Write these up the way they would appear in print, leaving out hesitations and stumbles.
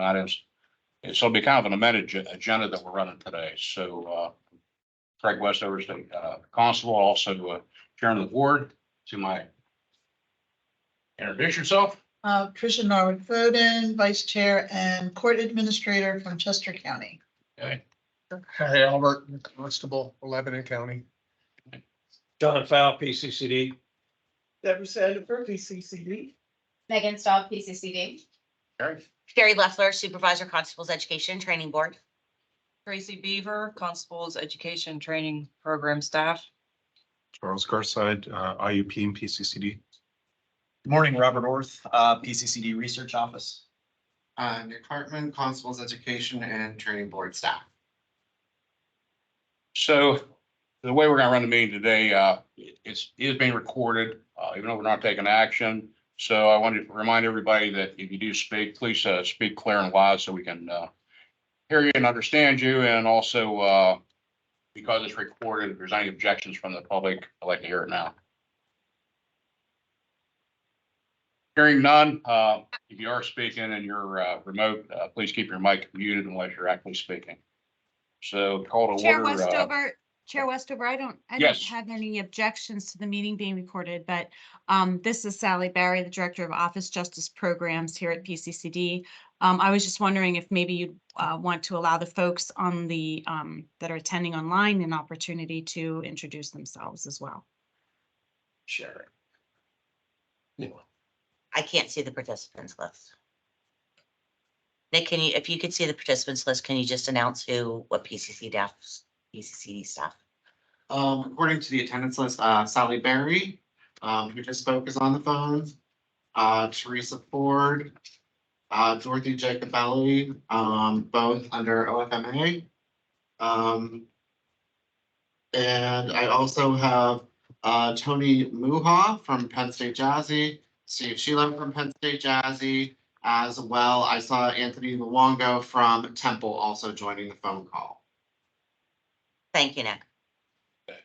items. And so it'll be kind of an amended agenda that we're running today. So Craig Westover is the constable, also chairman of the board. To my introduce yourself. Tricia Norwood Foden, Vice Chair and Court Administrator from Chester County. Okay. Hi, Albert, Constable, Lebanon County. John Fowl, PCCD. Deborah Sandifer, PCCD. Megan Staub, PCCD. Carrie. Sherry Leffler, Supervisor, Constables Education Training Board. Tracy Beaver, Constables Education Training Program Staff. Charles Garside, IUP and PCCD. Good morning, Robert Orth, PCCD Research Office. Nick Hartman, Constables Education and Training Board staff. So the way we're going to run the meeting today, it is being recorded, even though we're not taking action. So I wanted to remind everybody that if you do speak, please speak clear and loud so we can hear you and understand you. And also, because it's recorded, if there's any objections from the public, I'd like to hear it now. Hearing none, if you are speaking and you're remote, please keep your mic muted unless you're actually speaking. So call to order. Chair Westover, I don't Yes. have any objections to the meeting being recorded, but this is Sally Barry, the Director of Office Justice Programs here at PCCD. I was just wondering if maybe you'd want to allow the folks on the that are attending online an opportunity to introduce themselves as well. Sure. I can't see the participants list. Nick, can you, if you could see the participants list, can you just announce what PCCD staff? According to the attendance list, Sally Berry, who just spoke, is on the phone. Teresa Ford, Dorothy Jacobelli, both under OFMA. And I also have Tony Muha from Penn State Jazzy, Steve Sheelan from Penn State Jazzy, as well. I saw Anthony Luongo from Temple also joining the phone call. Thank you, Nick.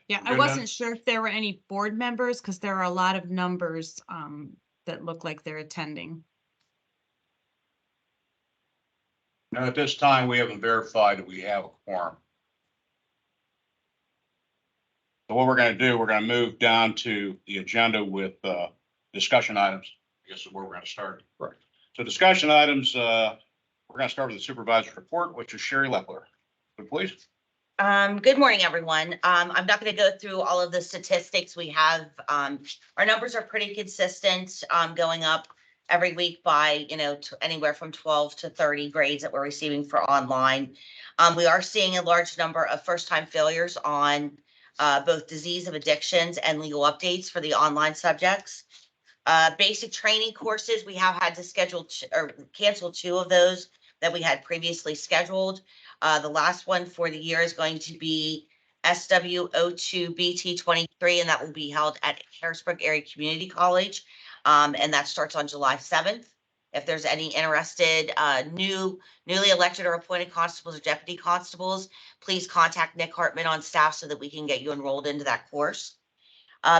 Yeah, I wasn't sure if there were any board members because there are a lot of numbers that look like they're attending. Now, at this time, we haven't verified that we have a quorum. So what we're going to do, we're going to move down to the agenda with discussion items. I guess is where we're going to start. Right. So discussion items, we're going to start with the supervisor's report, which is Sherry Leffler. So please. Good morning, everyone. I'm not going to go through all of the statistics we have. Our numbers are pretty consistent, going up every week by, anywhere from 12 to 30 grades that we're receiving for online. We are seeing a large number of first-time failures on both disease of addictions and legal updates for the online subjects. Basic training courses, we have had to schedule or cancel 2 of those that we had previously scheduled. The last one for the year is going to be SWO2 BT23, and that will be held at Harrisburg Area Community College. And that starts on July 7th. If there's any interested newly elected or appointed constables or deputy constables, please contact Nick Hartman on staff so that we can get you enrolled into that course.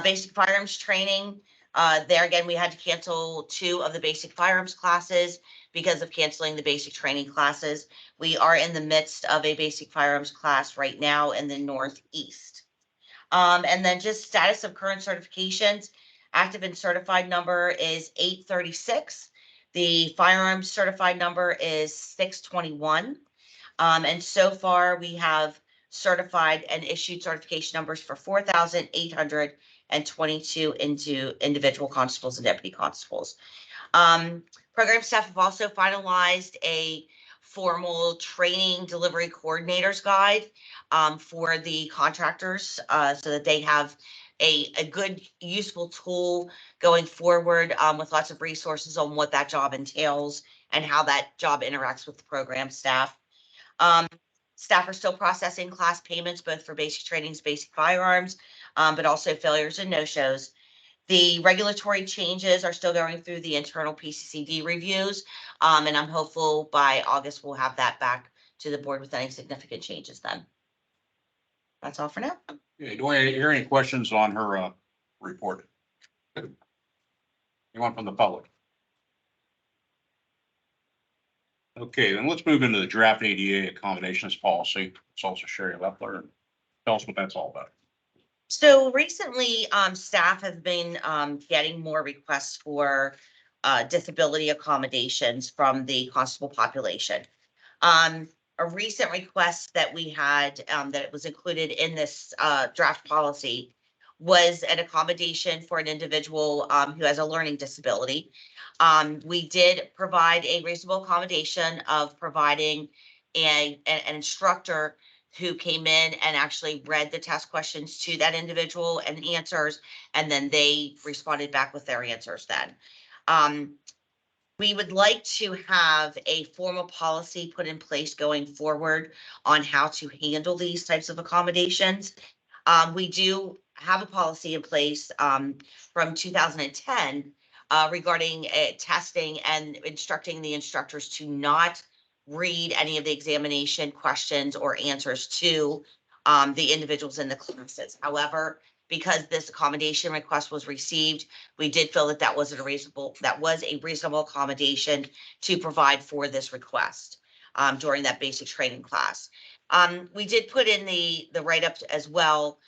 Basic firearms training. There again, we had to cancel 2 of the basic firearms classes because of canceling the basic training classes. We are in the midst of a basic firearms class right now in the Northeast. And then just status of current certifications. Active and certified number is 836. The firearms certified number is 621. And so far we have certified and issued certification numbers for 4,822 into individual constables and deputy constables. Program staff have also finalized a formal training delivery coordinators guide for the contractors so that they have a good, useful tool going forward with lots of resources on what that job entails and how that job interacts with the program staff. Staff are still processing class payments, both for basic trainings, basic firearms, but also failures and no-shows. The regulatory changes are still going through the internal PCCD reviews, and I'm hopeful by August we'll have that back to the board with any significant changes then. That's all for now. Yeah, do we hear any questions on her report? Anyone from the public? Okay, then let's move into the draft ADA accommodations policy. It's also Sherry Leffler. And tell us what that's all about. So recently, staff have been, getting more requests for, disability accommodations from the constable population. A recent request that we had, that was included in this, draft policy was an accommodation for an individual, who has a learning disability. We did provide a reasonable accommodation of providing an instructor who came in and actually read the test questions to that individual and answers, and then they responded back with their answers then. We would like to have a formal policy put in place going forward on how to handle these types of accommodations. We do have a policy in place from 2010 regarding testing and instructing the instructors to not read any of the examination questions or answers to the individuals in the classes. However, because this accommodation request was received, we did feel that that was a reasonable accommodation to provide for this request during that basic training class. We did put in the write-up as well.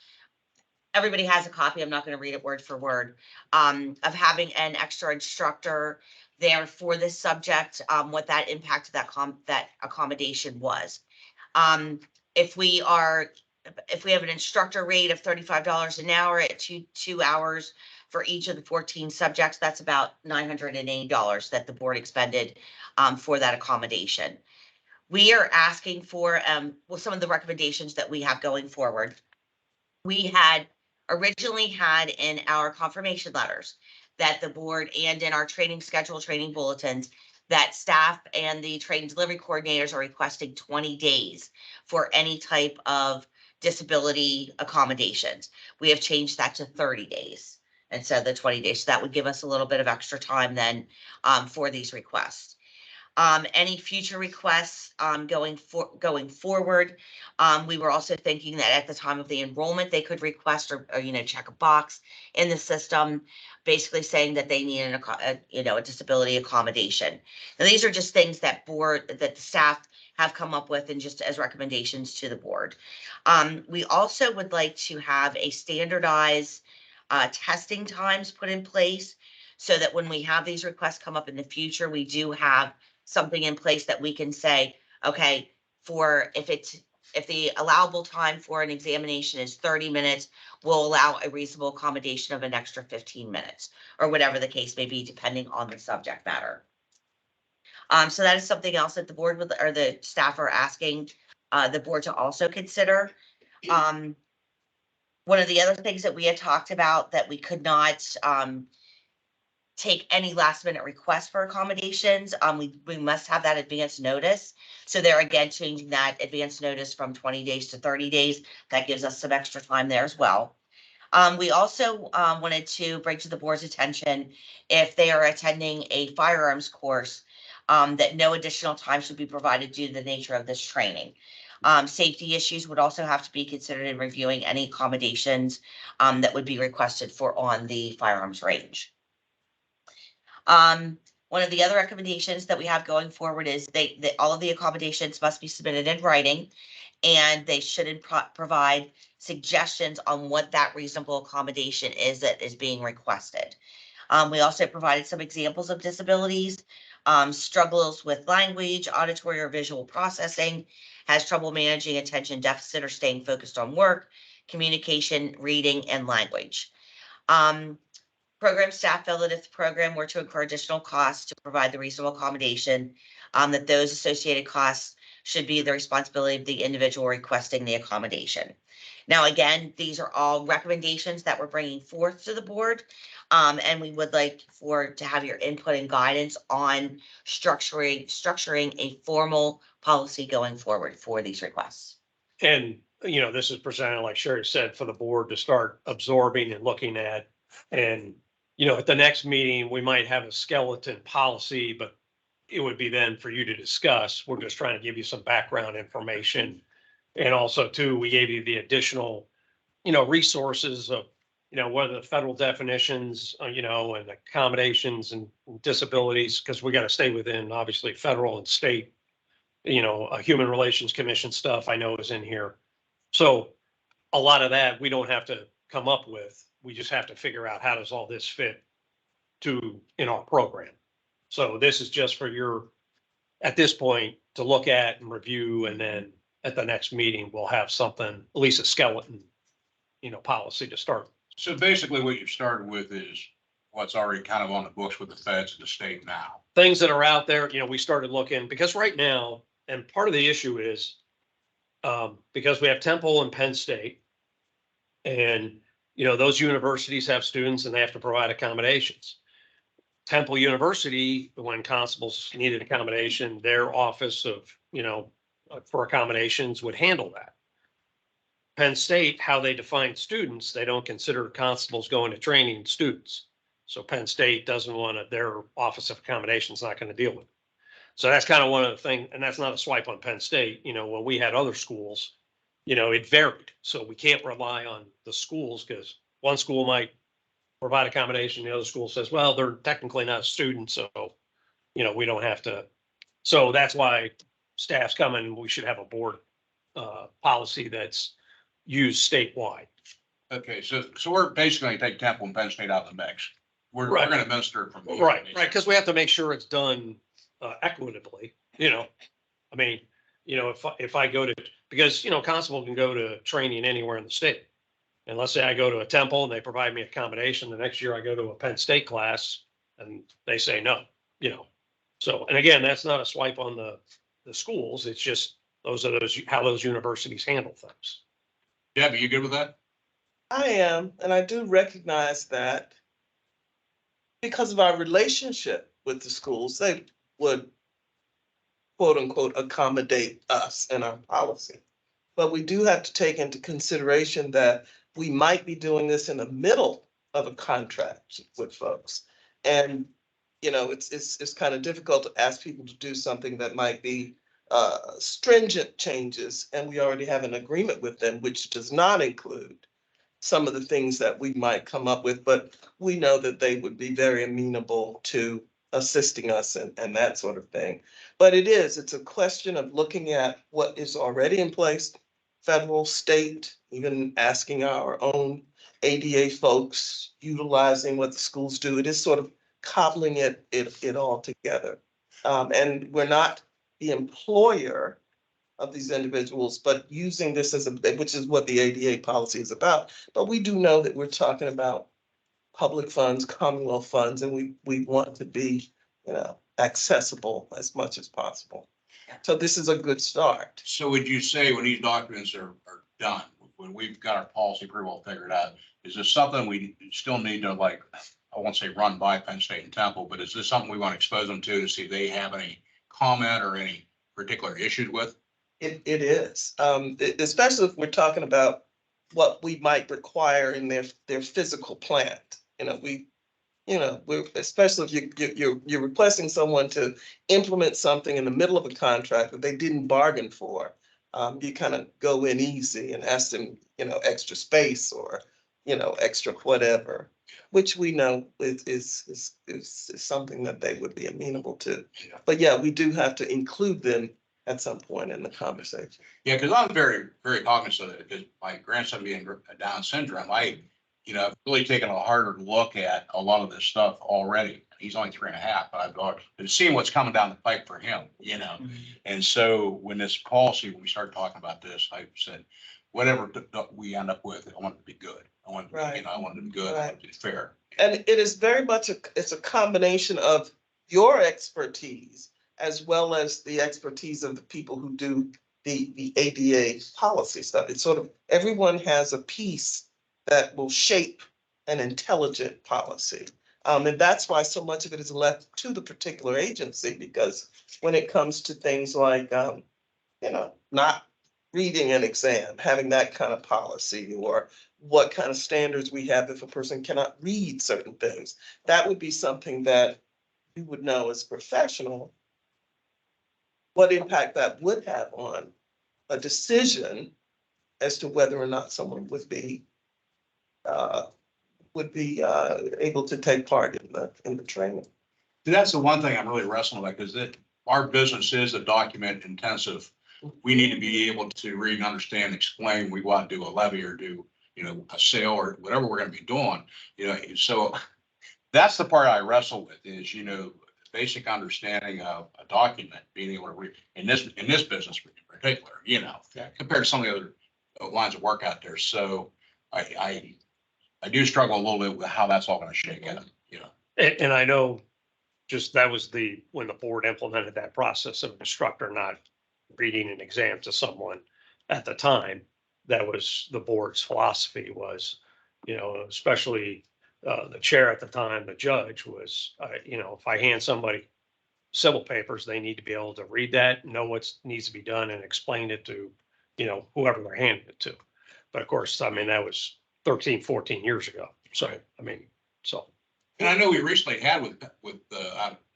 Everybody has a copy. I'm not going to read it word for word, of having an extra instructor there for this subject, what that impact of that accommodation was. If we have an instructor rate of $35 an hour at two hours for each of the 14 subjects, that's about $980 that the board expended for that accommodation. We are asking for, some of the recommendations that we have going forward. We had originally had in our confirmation letters that the board and in our training schedule, training bulletins, that staff and the training delivery coordinators are requesting 20 days for any type of disability accommodations. We have changed that to 30 days instead of the 20 days. So that would give us a little bit of extra time then for these requests. Any future requests going forward, we were also thinking that at the time of the enrollment, they could request or check a box in the system, basically saying that they need a disability accommodation. Now, these are just things that the staff have come up with and just as recommendations to the board. We also would like to have a standardized testing times put in place so that when we have these requests come up in the future, we do have something in place that we can say, okay, if the allowable time for an examination is 30 minutes, we'll allow a reasonable accommodation of an extra 15 minutes, or whatever the case may be, depending on the subject matter. So that is something else that the board or the staff are asking the board to also consider. One of the other things that we had talked about that we could not take any last minute requests for accommodations. We must have that advance notice. So they're again changing that advance notice from 20 days to 30 days. That gives us some extra time there as well. We also wanted to bring to the board's attention, if they are attending a firearms course, that no additional time should be provided due to the nature of this training. Safety issues would also have to be considered in reviewing any accommodations that would be requested for on the firearms range. One of the other recommendations that we have going forward is that all of the accommodations must be submitted in writing, and they should provide suggestions on what that reasonable accommodation is that is being requested. We also provided some examples of disabilities, struggles with language, auditory or visual processing, has trouble managing attention deficit or staying focused on work, communication, reading, and language. Program staff felt that if the program were to incur additional costs to provide the reasonable accommodation, that those associated costs should be the responsibility of the individual requesting the accommodation. Now, again, these are all recommendations that we're bringing forth to the board, and we would like to have your input and guidance on structuring a formal policy going forward for these requests. And, this is presented, like Sherry said, for the board to start absorbing and looking at. And, at the next meeting, we might have a skeleton policy, but it would be then for you to discuss. We're just trying to give you some background information. And also too, we gave you the additional, resources of, what are the federal definitions, and accommodations and disabilities, because we got to stay within obviously federal and state A Human Relations Commission stuff I know is in here. So a lot of that we don't have to come up with. We just have to figure out how does all this fit in our program. So this is just for at this point, to look at and review, and then at the next meeting, we'll have something, at least a skeleton, policy to start. So basically what you've started with is what's already kind of on the books with the feds and the state now. Things that are out there, we started looking, because right now, and part of the issue is, because we have Temple and Penn State, and, those universities have students and they have to provide accommodations. Temple University, when constables needed accommodation, their office of, for accommodations would handle that. Penn State, how they define students, they don't consider constables going to training students. So Penn State doesn't want to, their office of accommodations not going to deal with it. So that's kind of one of the things, and that's not a swipe on Penn State. When we had other schools, it varied. So we can't rely on the schools, because one school might provide accommodation. The other school says, well, they're technically not a student, so, we don't have to. So that's why staff's coming. We should have a board policy that's used statewide. Okay, so we're basically going to take Temple and Penn State out of the mix. We're Right. going to administer it from here. Right, because we have to make sure it's done equitably, I mean, if I go to, because, constable can go to training anywhere in the state. And let's say I go to a Temple and they provide me accommodation. The next year I go to a Penn State class and they say no, So, and again, that's not a swipe on the schools. It's just how those universities handle things. Debbie, you good with that? I am, and I do recognize that because of our relationship with the schools, they would quote unquote accommodate us in our policy. But we do have to take into consideration that we might be doing this in the middle of a contract with folks. And, it's kind of difficult to ask people to do something that might be stringent changes, and we already have an agreement with them, which does not include some of the things that we might come up with, but we know that they would be very amenable to assisting us and that sort of thing. But it's a question of looking at what is already in place, federal, state, even asking our own ADA folks, utilizing what the schools do. It is sort of cobbling it all together. And we're not the employer of these individuals, but using this which is what the ADA policy is about. But we do know that we're talking about public funds, Commonwealth funds, and we want to be, accessible as much as possible. So this is a good start. So would you say when these documents are done, when we've got our policy pretty well figured out, is this something we still need to, like, I won't say run by Penn State and Temple, but is this something we want to expose them to see if they have any comment or any particular issues with? It is, especially if we're talking about what we might require in their physical plant. Especially if you're requesting someone to implement something in the middle of a contract that they didn't bargain for. You kind of go in easy and ask them, extra space or, extra whatever, which we know is something that they would be amenable to. But yeah, we do have to include them at some point in the conversation. Yeah, because I'm very, very cognizant of it, because my grandson being Down syndrome, I've really taken a harder look at a lot of this stuff already. He's only 3.5, but I've been seeing what's coming down the pipe for him, And so when this policy, when we started talking about this, I said, whatever we end up with, I want it to be good. I want, I want it to be good. I want it to be fair. And it is very much it's a combination of your expertise as well as the expertise of the people who do the ADA policy stuff. It's sort of, everyone has a piece that will shape an intelligent policy. And that's why so much of it is left to the particular agency, because when it comes to things like, not reading an exam, having that kind of policy, or what kind of standards we have if a person cannot read certain things, that would be something that you would know as a professional, what impact that would have on a decision as to whether or not someone would be able to take part in the training. That's the one thing I'm really wrestling with, because our business is a document intensive. We need to be able to read and understand, explain, we want to do a levy or do, a sale or whatever we're gonna be doing, so that's the part I wrestle with is, basic understanding of a document, being able to read in this business in particular, compared to some of the other lines of work out there. So I do struggle a little bit with how that's all gonna shake out, And I know just that was when the board implemented that process of an instructor not reading an exam to someone at the time. That was the board's philosophy was, especially the chair at the time, the judge was, if I hand somebody civil papers, they need to be able to read that, know what needs to be done and explain it to, whoever they're handing it to. But of course, I mean, that was 13, 14 years ago. So, I mean, so. And I know we recently had with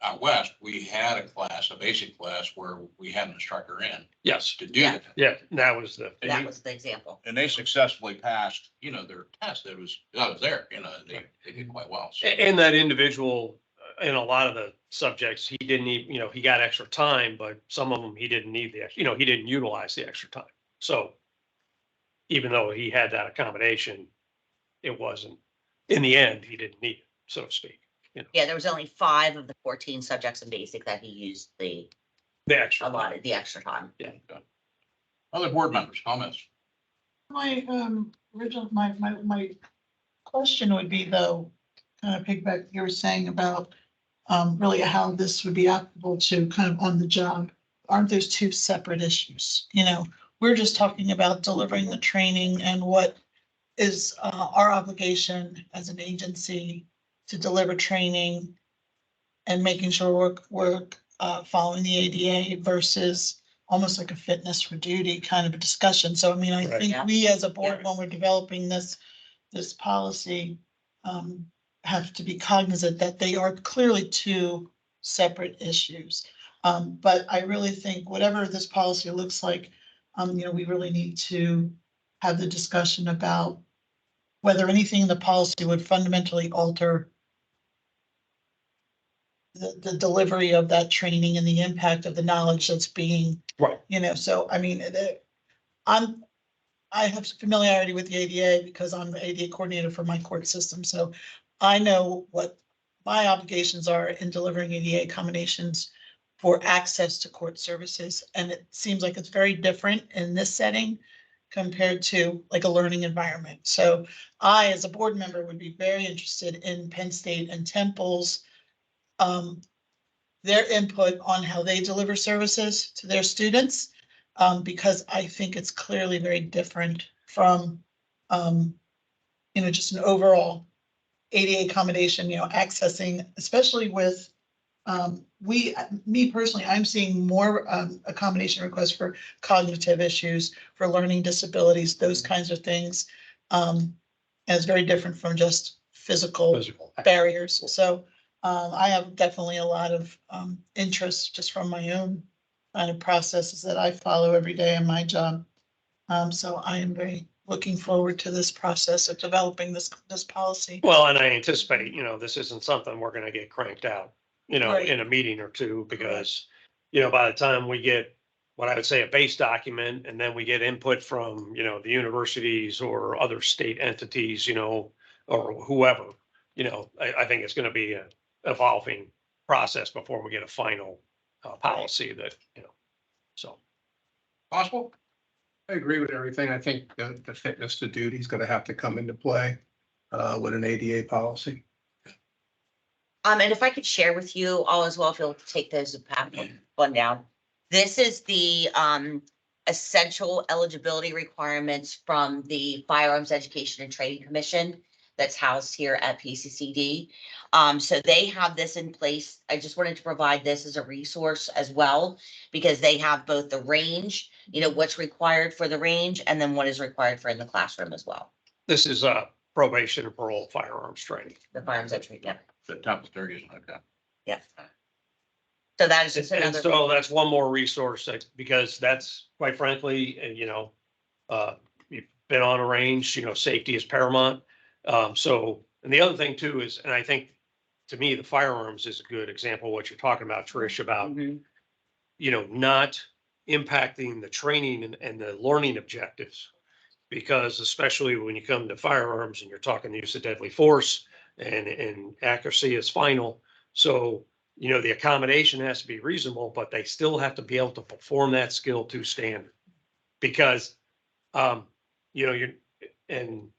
out west, we had a basic class where we had an instructor in. Yes. To do Yeah. that. Yeah, that was the. That was the example. And they successfully passed, their test. I was there, they did quite well. So. And that individual, in a lot of the subjects, he didn't need, he got extra time, but some of them he didn't need he didn't utilize the extra time. So even though he had that accommodation, it wasn't, in the end, he didn't need it, so to speak. Yeah, there was only 5 of the 14 subjects in basic that he used The extra. allotted the extra time. Yeah. Other board members, comments? My original, my question would be though, kind of piggyback you were saying about really how this would be applicable to kind of on the job. Aren't those 2 separate issues? We're just talking about delivering the training and what is our obligation as an agency to deliver training and making sure we're following the ADA versus almost like a fitness for duty kind of a discussion. So I mean, I Right. think Yeah. we as a board, Yeah. when we're developing this policy, have to be cognizant that they are clearly 2 separate issues. But I really think whatever this policy looks like, we really need to have the discussion about whether anything in the policy would fundamentally alter the delivery of that training and the impact of the knowledge that's being, Right. so I mean, I have familiarity with the ADA because I'm the ADA coordinator for my court system, so I know what my obligations are in delivering ADA accommodations for access to court services, and it seems like it's very different in this setting compared to like a learning environment. So I, as a board member, would be very interested in Penn State and Temple's their input on how they deliver services to their students, because I think it's clearly very different from, just an overall ADA accommodation, accessing, especially with, me personally, I'm seeing more accommodation requests for cognitive issues, for learning disabilities, those kinds of things. And it's very different from just physical barriers. So I have definitely a lot of interest just from my own kind of processes that I follow every day in my job. So I am very looking forward to this process of developing this policy. Well, and I anticipate, this isn't something we're gonna get cranked out, Right. in a meeting or two, because, by the time we get what I would say a base document, and then we get input from, the universities or other state entities, or whoever, I think it's gonna be a evolving process before we get a final policy that, so. Possible? I agree with everything. I think the fitness to duty is gonna have to come into play with an ADA policy. And if I could share with you all as well, if you'll take those one down. This is the essential eligibility requirements from the Firearms Education and Training Commission that's housed here at PCCD. So they have this in place. I just wanted to provide this as a resource as well, because they have both the range, what's required for the range, and then what is required for in the classroom as well. This is probation and parole firearms training. The firearms education, yeah, The top 30 is like that. yeah. So that is just And another. so that's one more resource because that's quite frankly, you've been on a range, safety is paramount. And the other thing too is, and I think to me, the firearms is a good example of what you're talking about, Trish, about, not impacting the training and the learning objectives. Because especially when you come to firearms and you're talking use of deadly force and accuracy is final. So, the accommodation has to be reasonable, but they still have to be able to perform that skill to standard. Because, you're, and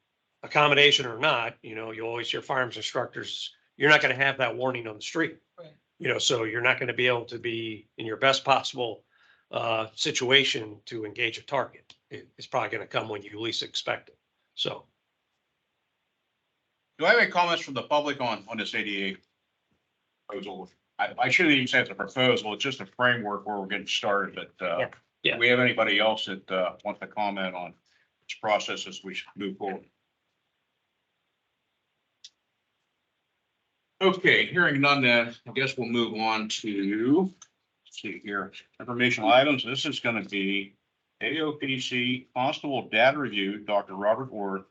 accommodation or not, you always hear firearms instructors, you're not going to have that warning on the street. Right. So you're not going to be able to be in your best possible situation to engage a target. It's probably going to come when you least expect it. So. Do I have any comments from the public on this ADA proposal? I shouldn't even say it's a proposal, it's just a framework where we're getting started, but Yeah. do we have anybody else that wants to comment on this process as we should move forward? Okay, hearing none, then I guess we'll move on to, let's see here, informational items. This is going to be AOPC Constable Data Review, Dr. Robert Worth,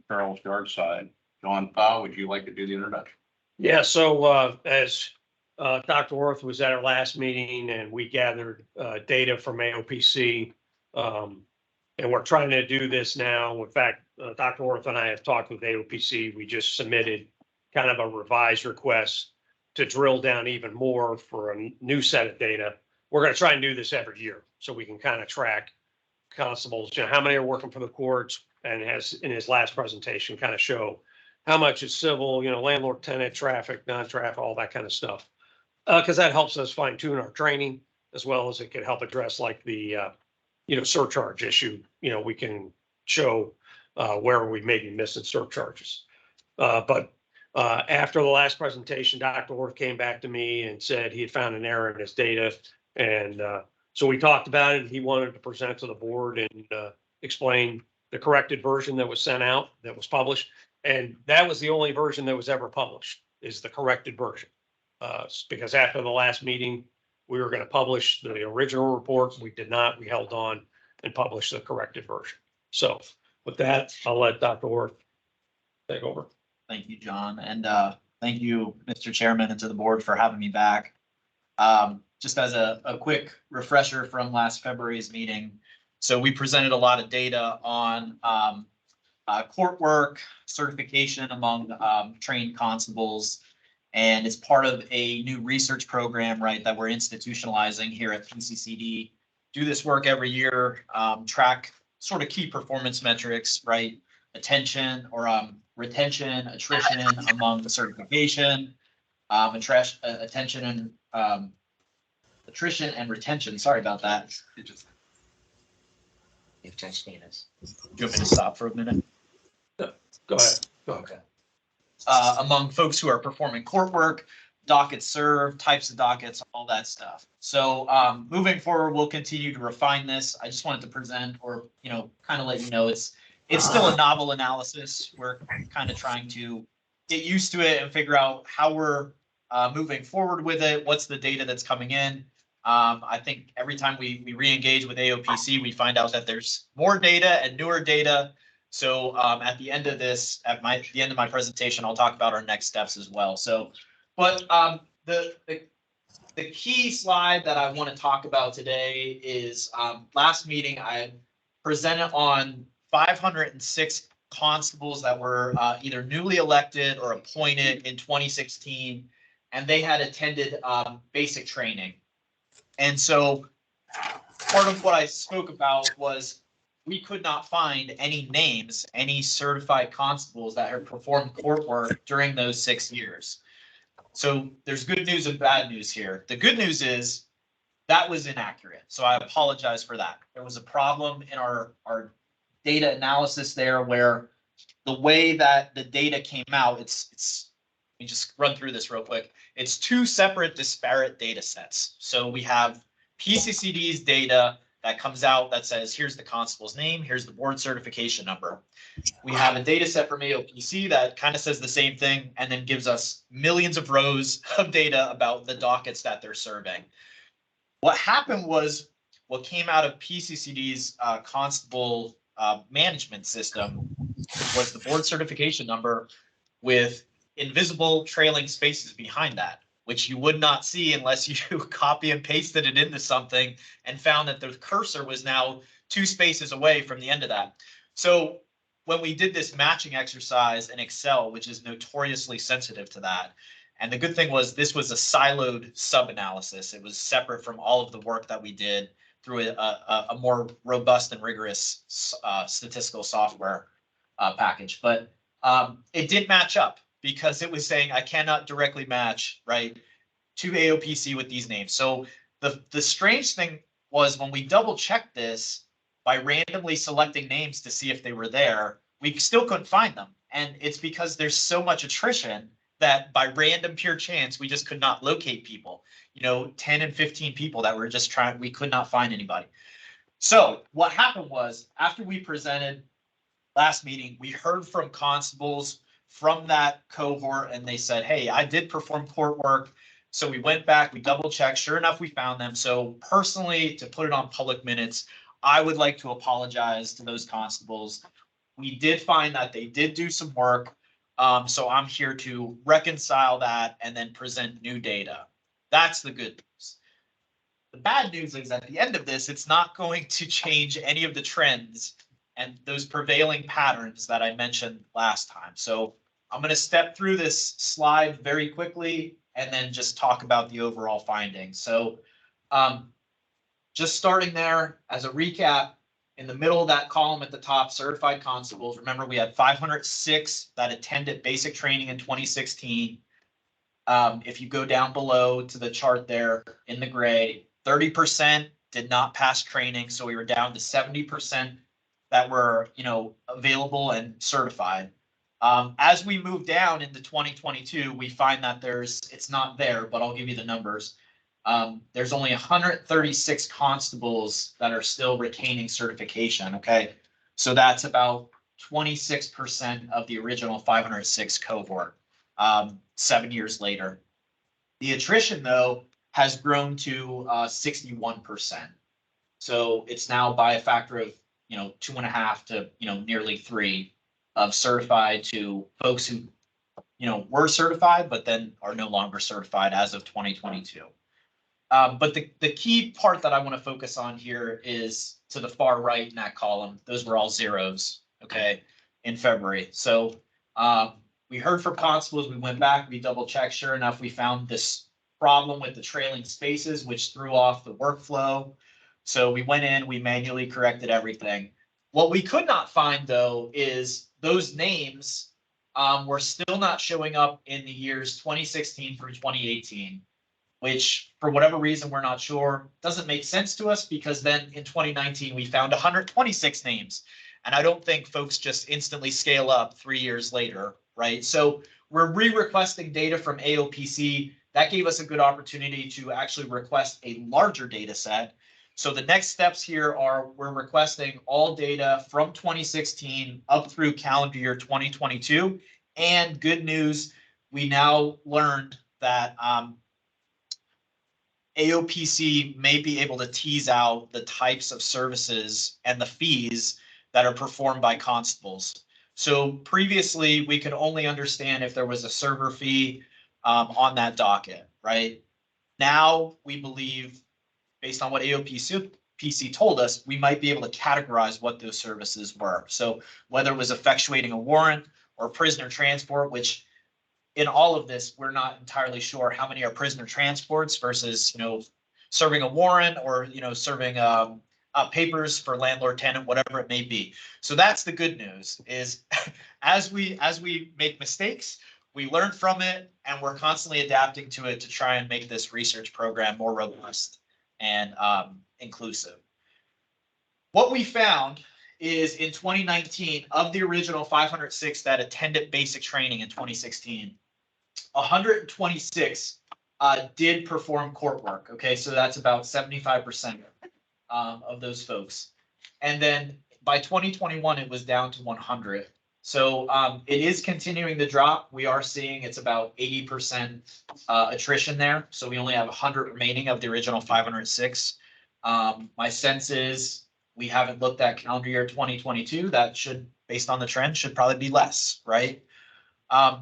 Charles Yardside. John Powell, would you like to do the introduction? Yeah, so as Dr. Worth was at our last meeting and we gathered data from AOPC, and we're trying to do this now. In fact, Dr. Worth and I have talked with AOPC. We just submitted kind of a revised request to drill down even more for a new set of data. We're going to try and do this every year so we can kind of track constables, how many are working for the courts, and has in his last presentation kind of show how much is civil, landlord, tenant, traffic, non-traffic, all that kind of stuff. Because that helps us fine tune our training as well as it can help address like the, surcharge issue. We can show where we may be missing surcharges. But after the last presentation, Dr. Worth came back to me and said he had found an error in his data. And so we talked about it. He wanted to present to the board and explain the corrected version that was sent out, that was published. And that was the only version that was ever published, is the corrected version. Because after the last meeting, we were going to publish the original report. We did not. We held on and published the corrected version. So with that, I'll let Dr. Worth take over. Thank you, John, and thank you, Mr. Chairman, and to the board for having me back. Just as a quick refresher from last February's meeting. So we presented a lot of data on court work, certification among trained constables, and it's part of a new research program, right, that we're institutionalizing here at PCCD. Do this work every year, track sort of key performance metrics, right? Attention or retention, attrition among the certification, attention and attrition and retention. Sorry about that. It just. You've touched Dana's. Do you want me to stop for a minute? Go ahead. Okay. Among folks who are performing court work, dockets served, types of dockets, all that stuff. So moving forward, we'll continue to refine this. I just wanted to present or, kind of let you know it's still a novel analysis. We're kind of trying to get used to it and figure out how we're moving forward with it. What's the data that's coming in? I think every time we re-engage with AOPC, we find out that there's more data and newer data. So at the end of this, the end of my presentation, I'll talk about our next steps as well. So, but the key slide that I want to talk about today is last meeting I presented on 506 constables that were either newly elected or appointed in 2016, and they had attended basic training. And so part of what I spoke about was we could not find any names, any certified constables that had performed court work during those 6 years. So there's good news and bad news here. The good news is that was inaccurate. So I apologize for that. There was a problem in our data analysis there where the way that the data came out, it's let me just run through this real quick. It's two separate disparate data sets. So we have PCCD's data that comes out that says, here's the constable's name, here's the board certification number. We have a data set from AOPC that kind of says the same thing and then gives us millions of rows of data about the dockets that they're serving. What happened was what came out of PCCD's constable management system was the board certification number with invisible trailing spaces behind that, which you would not see unless you copy and pasted it into something and found that the cursor was now 2 spaces away from the end of that. So when we did this matching exercise in Excel, which is notoriously sensitive to that, and the good thing was this was a siloed sub-analysis. It was separate from all of the work that we did through a more robust and rigorous statistical software package. But it did match up because it was saying I cannot directly match, right, to AOPC with these names. So the strange thing was when we double checked this by randomly selecting names to see if they were there, we still couldn't find them. And it's because there's so much attrition that by random pure chance, we just could not locate people, 10 and 15 people that were just trying, we could not find anybody. So what happened was after we presented last meeting, we heard from constables from that cohort and they said, hey, I did perform court work. So we went back, we double checked, sure enough, we found them. So personally, to put it on public minutes, I would like to apologize to those constables. We did find that they did do some work. So I'm here to reconcile that and then present new data. That's the good news. The bad news is at the end of this, it's not going to change any of the trends and those prevailing patterns that I mentioned last time. So I'm going to step through this slide very quickly and then just talk about the overall findings. So just starting there as a recap, in the middle of that column at the top, certified constables. Remember, we had 506 that attended basic training in 2016. If you go down below to the chart there in the gray, 30% did not pass training. So we were down to 70% that were, available and certified. As we move down into 2022, we find that it's not there, but I'll give you the numbers. There's only 136 constables that are still retaining certification. Okay. So that's about 26% of the original 506 cohort, 7 years later. The attrition though has grown to 61%. So it's now by a factor of, 2.5 to, nearly 3 of certified to folks who, were certified, but then are no longer certified as of 2022. But the key part that I want to focus on here is to the far right in that column. Those were all zeros, okay, in February. So we heard from constables, we went back, we double checked. Sure enough, we found this problem with the trailing spaces, which threw off the workflow. So we went in, we manually corrected everything. What we could not find, though, is those names were still not showing up in the years 2016 through 2018. Which for whatever reason, we're not sure, doesn't make sense to us because then in 2019, we found 126 names. And I don't think folks just instantly scale up 3 years later, right? So we're re-requesting data from AOPC. That gave us a good opportunity to actually request a larger data set. So the next steps here are we're requesting all data from 2016 up through calendar year 2022. And good news, we now learned that AOPC may be able to tease out the types of services and the fees that are performed by constables. So previously, we could only understand if there was a server fee on that docket, right? Now, we believe, based on what AOPC told us, we might be able to categorize what those services were. So whether it was effectuating a warrant or prisoner transport, which in all of this, we're not entirely sure how many are prisoner transports versus, serving a warrant or, serving papers for landlord tenant, whatever it may be. So that's the good news is as we make mistakes, we learn from it and we're constantly adapting to it to try and make this research program more robust and inclusive. What we found is in 2019, of the original 506 that attended basic training in 2016, 126 did perform court work. Okay, so that's about 75% of those folks. And then by 2021, it was down to 100. So it is continuing to drop. We are seeing it's about 80% attrition there. So we only have 100 remaining of the original 506. My sense is we haven't looked at calendar year 2022. That should, based on the trend, should probably be less, right?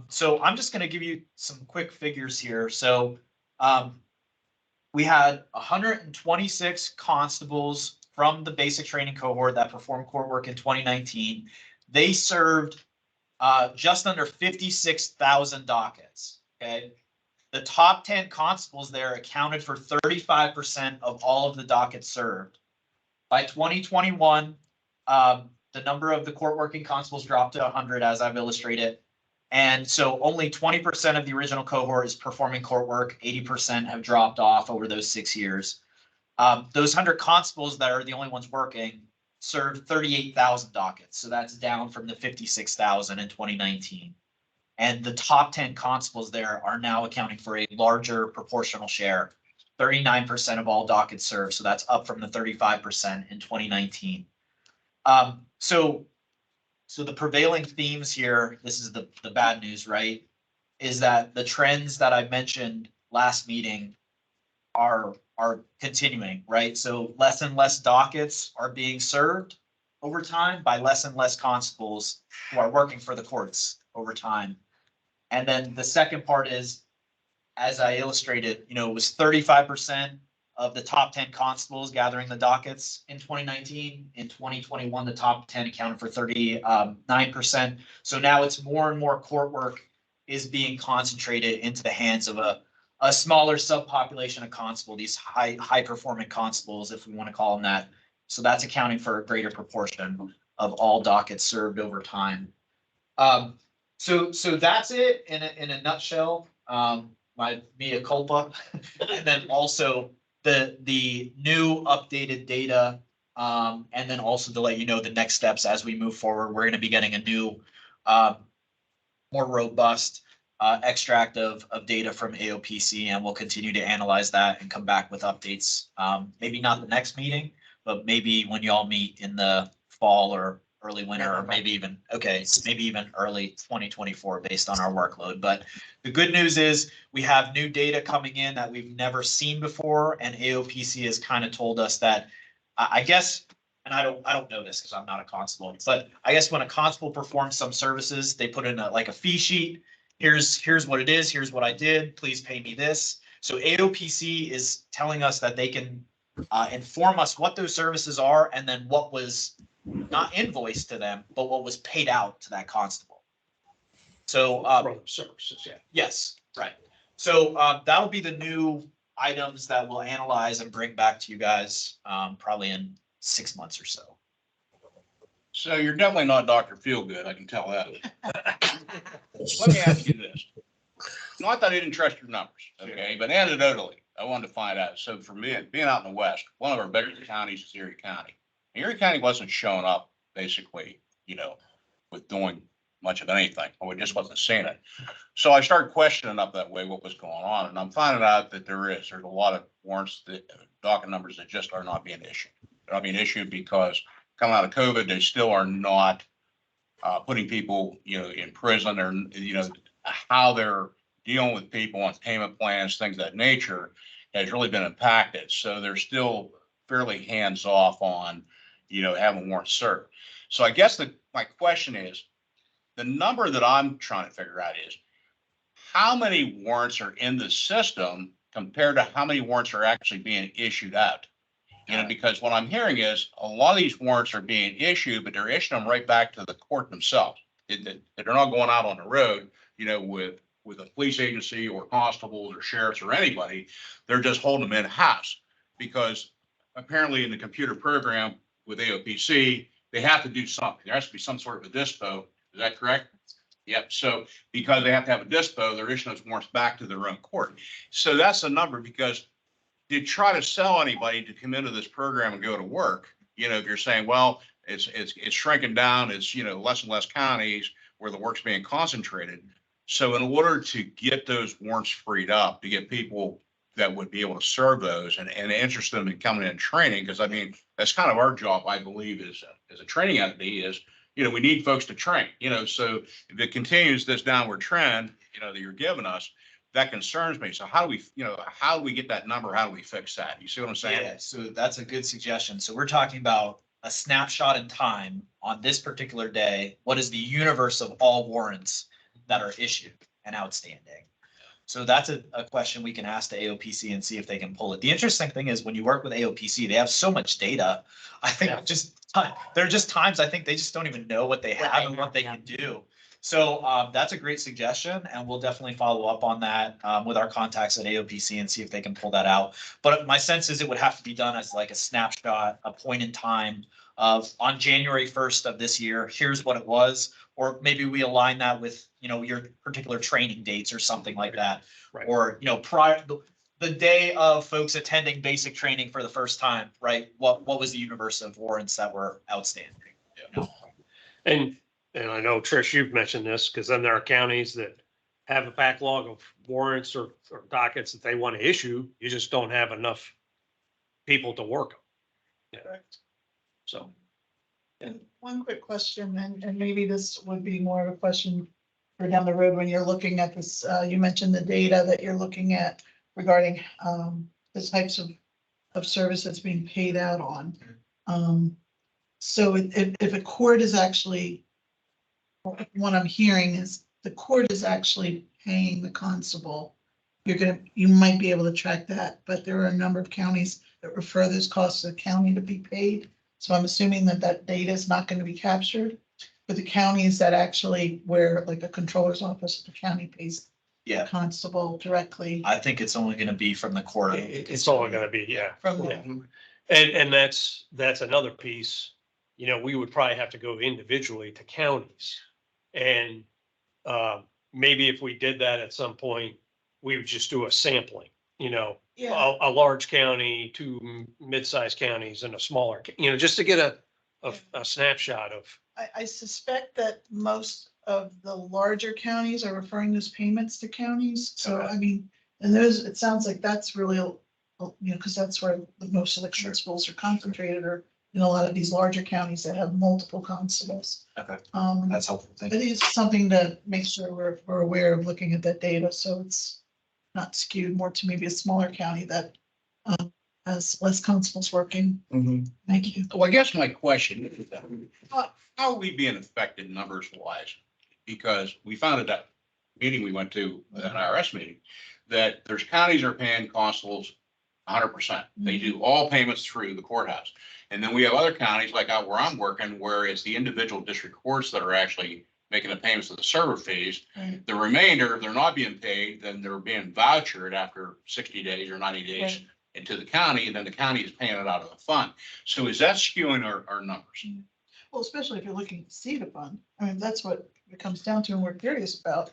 So I'm just going to give you some quick figures here. So We had 126 constables from the basic training cohort that performed court work in 2019. They served just under 56,000 dockets, okay? The top 10 constables there accounted for 35% of all of the dockets served. By 2021, the number of the court working constables dropped to 100, as I've illustrated. And so only 20% of the original cohort is performing court work. 80% have dropped off over those 6 years. Those 100 constables that are the only ones working served 38,000 dockets. So that's down from the 56,000 in 2019. And the top 10 constables there are now accounting for a larger proportional share, 39% of all dockets served. So that's up from the 35% in 2019. So the prevailing themes here, this is the bad news, right? Is that the trends that I mentioned last meeting are continuing, right? So less and less dockets are being served over time by less and less constables who are working for the courts over time. And then the second part is, as I illustrated, you know, it was 35% of the top 10 constables gathering the dockets in 2019. In 2021, the top 10 accounted for 39%. So now it's more and more court work is being concentrated into the hands of a smaller subpopulation of constable, these high performing constables, if we want to call them that. So that's accounting for a greater proportion of all dockets served over time. So that's it in a nutshell. My mea culpa, and then also the new updated data, and then also to let you know the next steps as we move forward. We're going to be getting a new, more robust extract of data from AOPC, and we'll continue to analyze that and come back with updates. Maybe not the next meeting, but maybe when you all meet in the fall or early winter, or maybe even early 2024 based on our workload. But the good news is we have new data coming in that we've never seen before, and AOPC has kind of told us that, I guess, and I don't know this because I'm not a constable, but I guess when a constable performs some services, they put in like a fee sheet. Here's what it is. Here's what I did. Please pay me this. So AOPC is telling us that they can inform us what those services are, and then what was not invoiced to them, but what was paid out to that constable. So From services, yeah. yes, right. So that'll be the new items that we'll analyze and bring back to you guys probably in 6 months or so. So you're definitely not Dr. Feelgood, I can tell that. Let me ask you this. Not that I didn't trust your numbers, okay, but anecdotally, I wanted to find out. So for me, being out in the West, one of our biggest counties is Erie County. And Erie County wasn't showing up basically, you know, with doing much of anything, or we just wasn't seeing it. So I started questioning up that way what was going on, and I'm finding out that there's a lot of warrants, that docket numbers that just are not being issued. They're not being issued because coming out of COVID, they still are not putting people, you know, in prison, or, you know, how they're dealing with people on payment plans, things of that nature has really been impacted. So they're still fairly hands off on, you know, having warrants served. So I guess my question is, the number that I'm trying to figure out is how many warrants are in the system compared to how many warrants are actually being issued out. You know, because what I'm hearing is a lot of these warrants are being issued, but they're issuing them right back to the court themselves. They're not going out on the road, you know, with a police agency or constables or sheriffs or anybody. They're just holding them in house, because apparently in the computer program with AOPC, they have to do something. There has to be some sort of a dispo. Is that correct? Yep. So because they have to have a dispo, they're issuing those warrants back to their own court. So that's the number, because to try to sell anybody to come into this program and go to work, you know, if you're saying, well, it's shrinking down, it's, you know, less and less counties where the work's being concentrated. So in order to get those warrants freed up, to get people that would be able to serve those and interest them in coming in and training, because I mean, that's kind of our job, I believe, as a training entity is, you know, we need folks to train, you know, so if it continues this downward trend, you know, that you're giving us, that concerns me. So how do we, you know, how do we get that number? How do we fix that? You see what I'm saying? Yeah, so that's a good suggestion. So we're talking about a snapshot in time on this particular day. What is the universe of all warrants that are issued and outstanding? So that's a question we can ask the AOPC and see if they can pull it. The interesting thing is when you work with AOPC, they have so much data. I think Yeah. there are just times I think they just don't even know what they have and what they can do. So that's a great suggestion, and we'll definitely follow up on that with our contacts at AOPC and see if they can pull that out. But my sense is it would have to be done as like a snapshot, a point in time of on January 1st of this year, here's what it was. Or maybe we align that with, your particular training dates or something like that. Right. Or, prior, the day of folks attending basic training for the first time, right? What was the universe of warrants that were outstanding? And I know, Trish, you've mentioned this, because then there are counties that have a backlog of warrants or dockets that they want to issue. You just don't have enough people to work them. Yeah. So. And one quick question, and maybe this would be more of a question for down the road when you're looking at this, you mentioned the data that you're looking at regarding the types of service that's being paid out on. So if a court is actually, what I'm hearing is the court is actually paying the constable, you might be able to track that, but there are a number of counties that refer those costs to the county to be paid. So I'm assuming that data is not going to be captured. But the counties that actually where like a controller's office, the county pays the constable directly. I think it's only gonna be from the court. It's only gonna be, yeah. From Yeah. them. And that's another piece, we would probably have to go individually to counties. And maybe if we did that at some point, we would just do a sampling, Yeah, a large county, two mid-sized counties and a smaller, just to get a snapshot of. I suspect that most of the larger counties are referring those payments to counties. So Okay. I mean, and those, it sounds like that's really, because that's where most of the constables are concentrated, or in a lot of these larger counties that have multiple constables. Okay, That's helpful. I think it's something to make sure we're aware of looking at that data, so it's not skewed more to maybe a smaller county that has less constables working. Thank you. Well, I guess my question is, how are we being affected numbers wise? Because we found at that meeting we went to, an IRS meeting, that there's counties are paying constables 100%. They do all payments through the courthouse. And then we have other counties like out where I'm working, where it's the individual district courts that are actually making the payments of the server fees. Right. The remainder, if they're not being paid, then they're being vouchered after 60 days or 90 days Right. into the county, and then the county is paying it out of the fund. So is that skewing our numbers? Well, especially if you're looking to see the fund. I mean, that's what it comes down to, and we're curious about.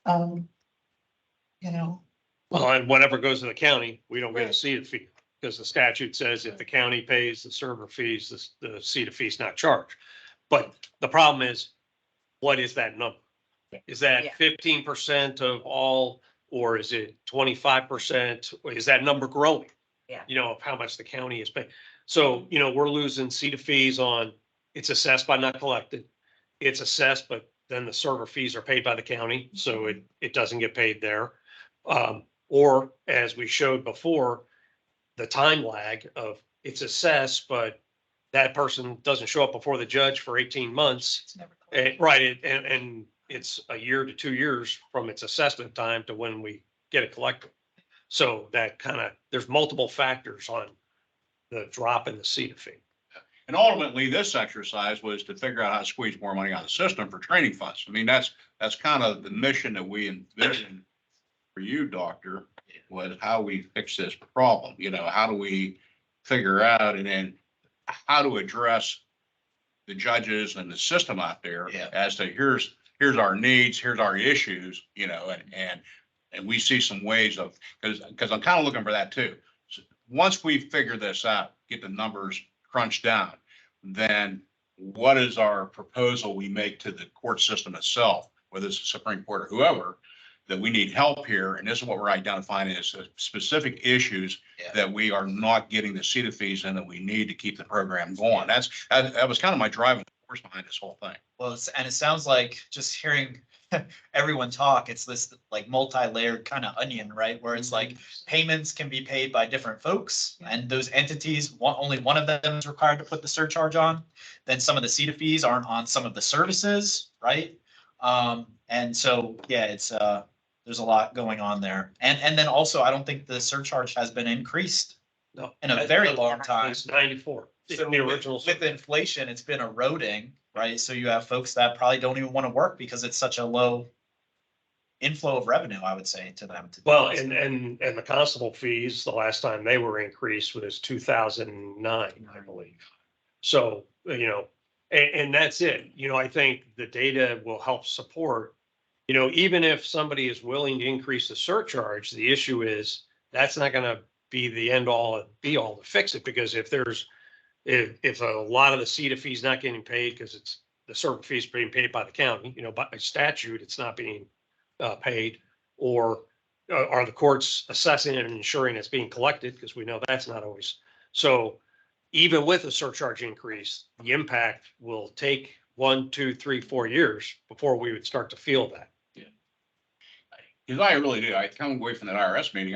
You know, Well, and whatever goes to the county, we don't get a Right. CETA fee, because the statute says if the county pays the server fees, the CETA fee is not charged. But the problem is, what is that number? Is Yeah. that 15% of all, or is it 25%? Is that number growing? Yeah. Of how much the county is paying. So, we're losing CETA fees on, it's assessed but not collected. It's assessed, but then the server fees are paid by the county, so it doesn't get paid there. Or as we showed before, the time lag of it's assessed, but that person doesn't show up before the judge for 18 months. it's never. Right, and it's a year to 2 years from its assessment time to when we get it collected. So that there's multiple factors on the drop in the CETA fee. And ultimately, this exercise was to figure out how to squeeze more money out of the system for training funds. I mean, that's kind of the mission that we envisioned for you, Doctor, was how we fix this problem. How do we figure out and then how to address the judges and the system out there as to here's our needs, here's our issues, and we see some ways of, because I'm kind of looking for that too. So once we figure this out, get the numbers crunched down, then what is our proposal we make to the court system itself, whether it's the Supreme Court or whoever, that we need help here, and this is what we're identifying as specific issues that we are not getting the CETA fees in that we need to keep the program going. That was kind of my driving force behind this whole thing. Well, and it sounds like just hearing everyone talk, it's this like multi-layered kind of onion, right? Where it's like payments can be paid by different folks, and those entities, only one of them is required to put the surcharge on. Then some of the CETA fees aren't on some of the services, right? And so, it's There's a lot going on there. And then also, I don't think the surcharge has been increased No. in a very long time. It's 94. So The with original. with inflation, it's been eroding, right? So you have folks that probably don't even want to work because it's such a low inflow of revenue, I would say, to them. Well, and the constable fees, the last time they were increased was 2009, I believe. So, and that's it. I think the data will help support, even if somebody is willing to increase the surcharge, the issue is that's not gonna be the end all and be all to fix it, because if a lot of the CETA fees not getting paid because it's the service fees being paid by the county, by statute, it's not being paid, or are the courts assessing it and ensuring it's being collected? Because we know that's not always. So even with a surcharge increase, the impact will take 1, 2, 3, 4 years before we would start to feel that. Because I really do. I come away from that IRS meeting.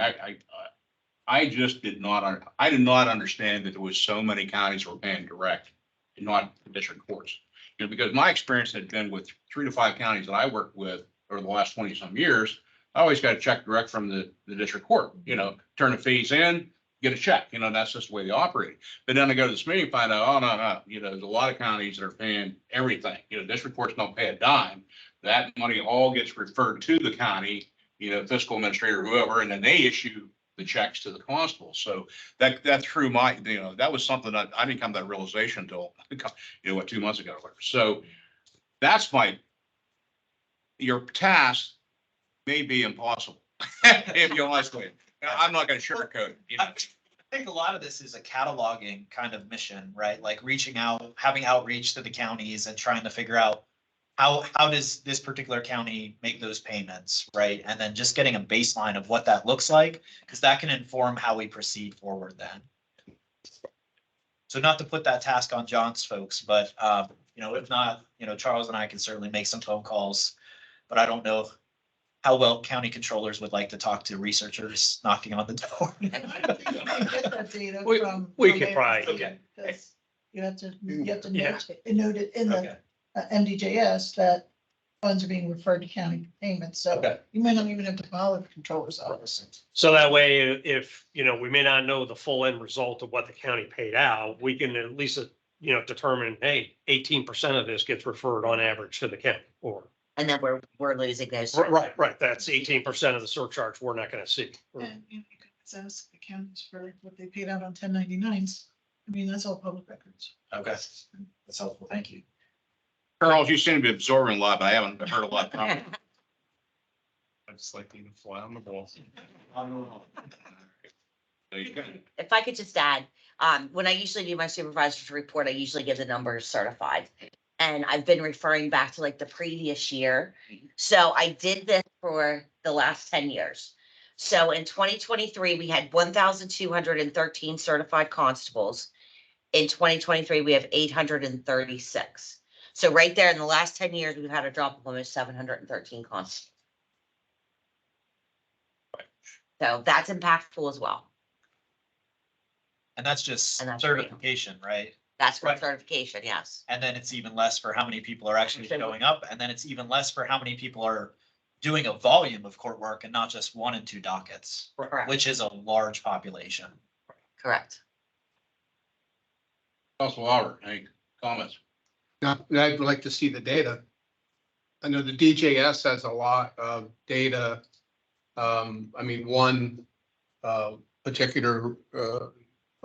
I just did not understand that there was so many counties were paying direct and not the district courts. Because my experience had been with 3 to 5 counties that I worked with over the last 20 some years. I always got a check direct from the district court, turn the fees in, get a check, that's just the way they operate. But then I go to this meeting, find out, oh, no, there's a lot of counties that are paying everything. District courts don't pay a dime. That money all gets referred to the county, fiscal administrator, whoever, and then they issue the checks to the constable. So that through my, that was something that I didn't come to that realization until, 2 months ago or whatever. So that's your task may be impossible if you honestly. I'm not going to sugarcoat it. I think a lot of this is a cataloging kind of mission, right? Like reaching out, having outreach to the counties and trying to figure out how does this particular county make those payments, right? And then just getting a baseline of what that looks like, because that can inform how we proceed forward then. So not to put that task on John's folks, but if not, Charles and I can certainly make some phone calls, but I don't know how well county controllers would like to talk to researchers knocking on the door. I think you may get that data We from. could probably, okay. Because you have to note Yeah. note it in the Okay. MDJS that funds are being referred to county payments. So Okay. you may not even have to follow the controller's office. so that way, if, we may not know the full end result of what the county paid out, we can at least, determine, hey, 18% of this gets referred on average to the county, or. And then we're losing those. Right. That's 18% of the surcharge we're not gonna see. And you can ask accountants for what they paid out on 1099s. I mean, that's all public records. Okay, that's helpful. Thank you. Charles, you seem to be absorbing a lot, but I haven't heard a lot from you. I just like being a fly on the wall. So you can- If I could just add, when I usually do my supervisor's report, I usually give the numbers certified. And I've been referring back to like the previous year. So I did this for the last 10 years. So in 2023, we had 1,213 certified constables. In 2023, we have 836. So right there in the last 10 years, we've had a drop of almost 713 constables. So that's impactful as well. And that's just And that's real. certification, right? That's for Right. certification, yes. And then it's even less for how many people are actually showing up. And then it's even less for how many people are doing a volume of court work and not just 1 and 2 dockets, Correct. which is a large population. Correct. Council Albert, any comments? Now, I'd like to see the data. I know the DJS has a lot of data. One particular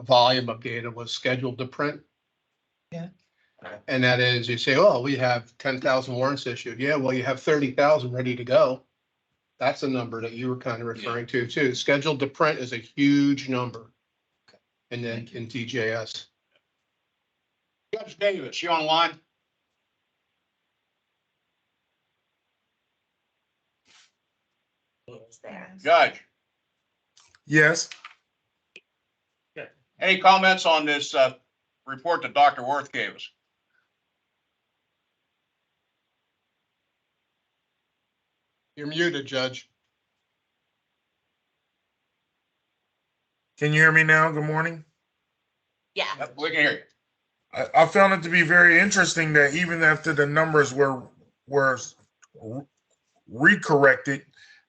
volume of data was scheduled to print. Yeah. And that is, you say, oh, we have 10,000 warrants issued. Yeah, well, you have 30,000 ready to go. That's a number that you were kind of referring to too. Scheduled to print is a huge number. And then in DJS. Judge Davis, you online? It's there. Judge, Yes, any comments on this report that Dr. Worth gave us? You're muted, Judge. can you hear me now? Good morning. Yeah. Yep, we can hear you. I found it to be very interesting that even after the numbers were recorrected,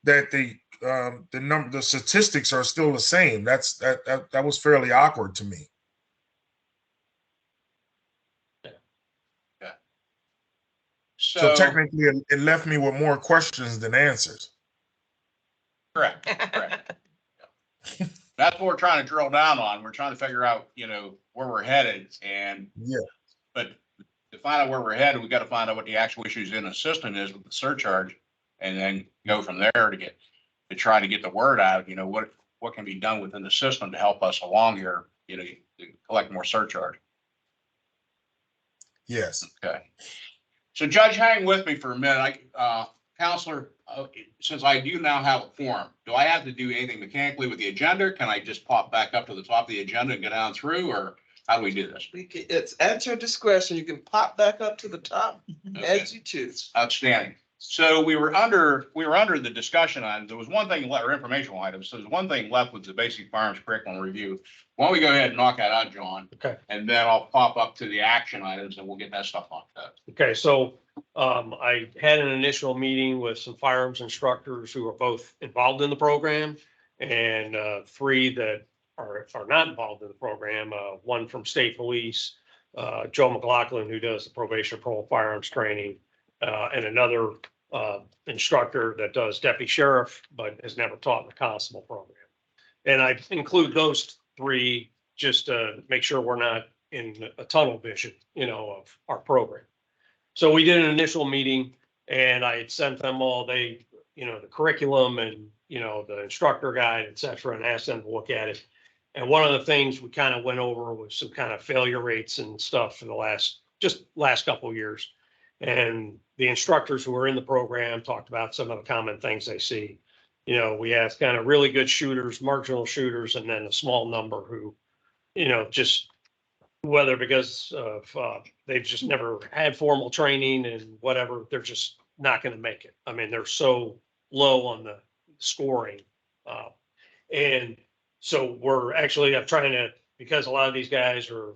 that the statistics are still the same. That was fairly awkward to me. So So, technically, it left me with more questions than answers. correct, correct. That's what we're trying to drill down on. We're trying to figure out, where we're headed and, Yeah. but to find out where we're headed, we got to find out what the actual issues in the system is with the surcharge and then go from there to try to get the word out, what can be done within the system to help us along here, to collect more surcharge. Yes. Okay. So Judge, hang with me for a minute. Counselor, since I do now have a form, do I have to do anything mechanically with the agenda? Can I just pop back up to the top of the agenda and go down through, or how do we do this? It's at your discretion. You can pop back up to the top Okay. as you choose. Outstanding. So we were under the discussion items. There was one thing left, or informational items. So there's one thing left with the basic firearms curriculum review. Why don't we go ahead and knock that out, John? Okay. And then I'll pop up to the action items and we'll get that stuff knocked out. Okay, so I had an initial meeting with some firearms instructors who are both involved in the program and 3 that are not involved in the program. One from state police, Joe McLaughlin, who does the probation parole firearms training, and another instructor that does deputy sheriff, but has never taught in the constable program. And I include those 3 just to make sure we're not in a tunnel vision, of our program. So we did an initial meeting and I had sent them all the curriculum and, the instructor guide, et cetera, and asked them to look at it. And one of the things we kind of went over was some kind of failure rates and stuff for the last couple of years. And the instructors who were in the program talked about some of the common things they see. We have kind of really good shooters, marginal shooters, and then a small number who, just whether because of they've just never had formal training and whatever, they're just not going to make it. I mean, they're so low on the scoring. And so I'm trying to, because a lot of these guys are,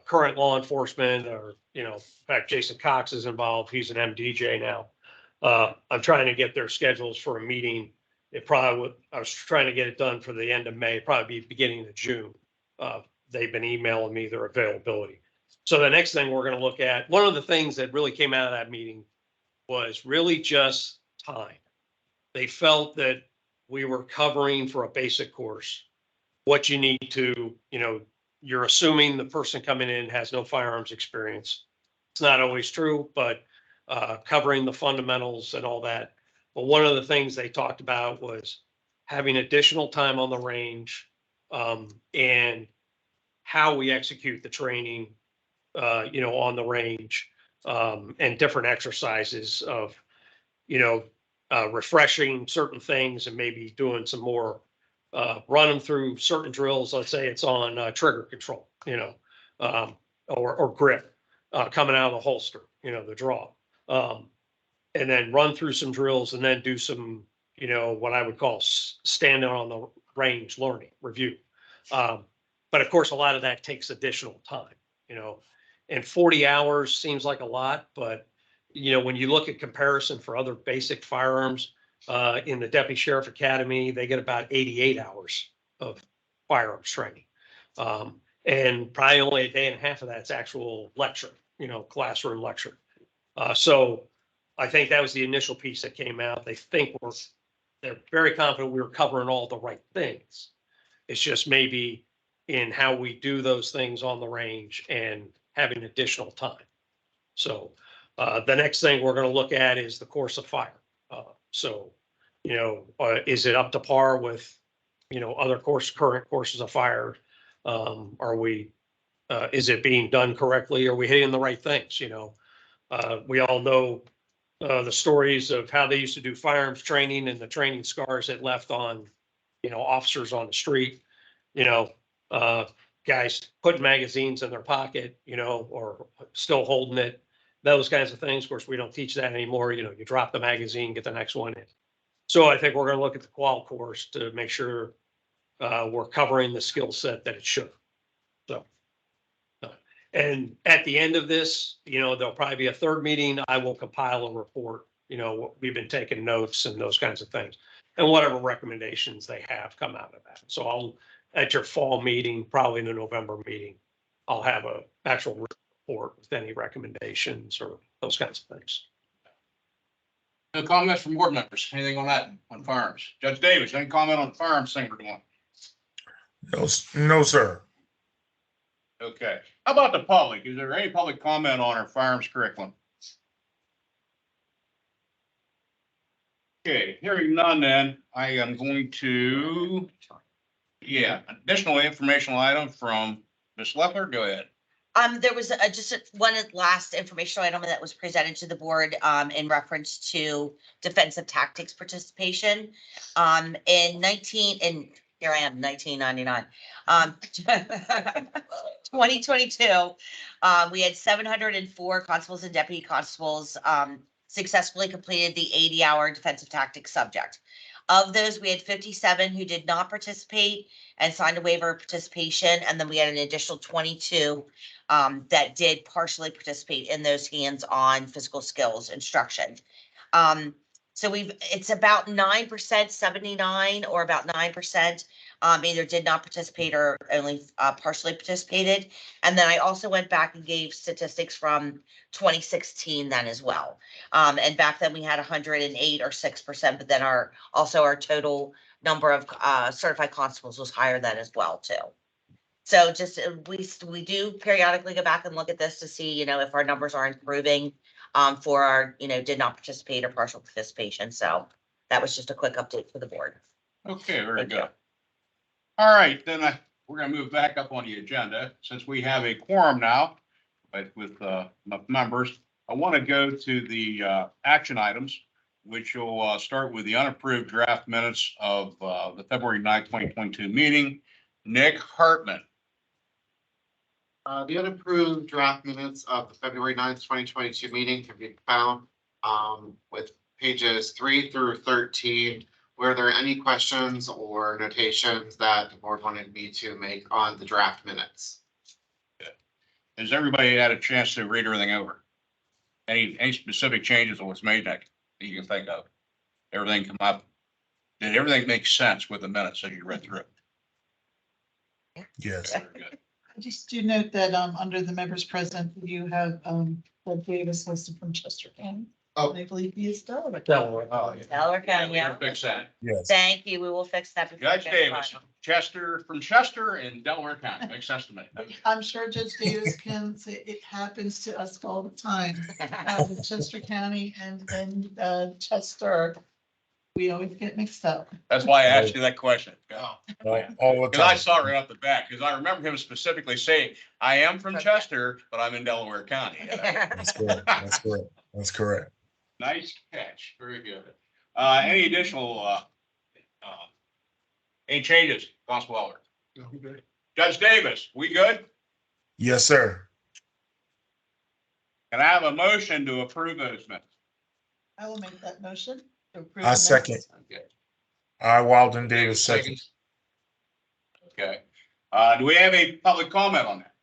current law enforcement or, in fact, Jason Cox is involved. He's an MDJ now. I'm trying to get their schedules for a meeting. I was trying to get it done for the end of May, probably be beginning of June. They've been emailing me their availability. So the next thing we're going to look at, one of the things that really came out of that meeting was really just time. They felt that we were covering for a basic course what you need to, you're assuming the person coming in has no firearms experience. It's not always true, but covering the fundamentals and all that. But one of the things they talked about was having additional time on the range and how we execute the training, on the range and different exercises of, refreshing certain things and maybe doing some more, running through certain drills. Let's say it's on trigger control, or grip coming out of the holster, the draw. And then run through some drills and then do some, what I would call standing on the range learning review. But of course, a lot of that takes additional time, and 40 hours seems like a lot, but when you look at comparison for other basic firearms, in the Deputy Sheriff Academy, they get about 88 hours of firearms training. And probably only a day and a half of that's actual lecture, classroom lecture. So I think that was the initial piece that came out. They're very confident we were covering all the right things. It's just maybe in how we do those things on the range and having additional time. So the next thing we're going to look at is the course of fire. So, is it up to par with, other current courses of fire? Is it being done correctly? Are we hitting the right things? We all know the stories of how they used to do firearms training and the training scars it left on, officers on the street, guys putting magazines in their pocket, or still holding it, those kinds of things. Of course, we don't teach that anymore. You drop the magazine, get the next one in. So I think we're going to look at the qual course to make sure we're covering the skill set that it should. So, and at the end of this, there'll probably be a third meeting. I will compile a report we've been taking notes and those kinds of things. And whatever recommendations they have come out of that. So I'll, at your fall meeting, probably in the November meeting, I'll have a actual report with any recommendations or those kinds of things. No comments from board members. Anything on that, on firearms? Judge Davis, any comment on the firearms thing we're doing? No, sir. Okay. How about the public? Is there any public comment on our firearms curriculum? Okay, hearing none then, I am going to, additional informational item from Ms. Leffler. Go ahead. There was one last informational item that was presented to the board, in reference to defensive tactics participation. In 1999, 2022, we had 704 constables and deputy constables, successfully completed the 80-hour defensive tactics subject. Of those, we had 57 who did not participate and signed a waiver of participation. And then we had an additional 22 that did partially participate in those hands-on physical skills instruction. So it's about 9%, 79, or about 9%, either did not participate or only partially participated. And then I also went back and gave statistics from 2016 then as well. And back then we had 108 or 6%, but then our total number of certified constables was higher than as well too. So just we do periodically go back and look at this to see, if our numbers are improving for our, did not participate or partial participation. So that was just a quick update for the board. Okay, very Thank you. good. All right, then we're going to move back up on the agenda since we have a quorum now, but with enough members. I want to go to the action items, which will start with the unapproved draft minutes of the February 9th, 2022 meeting. Nick Hartman. The unapproved draft minutes of the February 9th, 2022 meeting can be found with pages 3 through 13. Were there any questions or notations that the board wanted me to make on the draft minutes? Has everybody had a chance to read everything over? Any specific changes that was made that you can think of? Everything come up? Did everything make sense with the minutes as you read through it? Yes. Very good. I just do note that under the members present, you have Doug Davis listed from Chester County. Oh. And I believe he is Delaware. Delaware. Oh, yeah. Delaware County, We're yeah. gonna fix that. Yes. Thank you. We will fix that. before Judge it gets Davis, final. Chester, from Chester and Delaware County. Makes sense to me. I'm sure Judge Davis can say it happens to us all the time. With Chester County and Chester, we always get mixed up. That's why I asked you that question. All the Because I time. saw it right off the bat, because I remember him specifically saying, I am from Chester, but I'm in Delaware County. That's correct. That's correct. That's correct. Nice catch. Very good. Any additional, any changes, Constable Elder? Judge Davis, we good? Yes, sir. Can I have a motion to approve those minutes? I will make that motion. To approve I the second. minutes. Okay. I, Walden Davis, second. Okay. Do we have a public comment on that?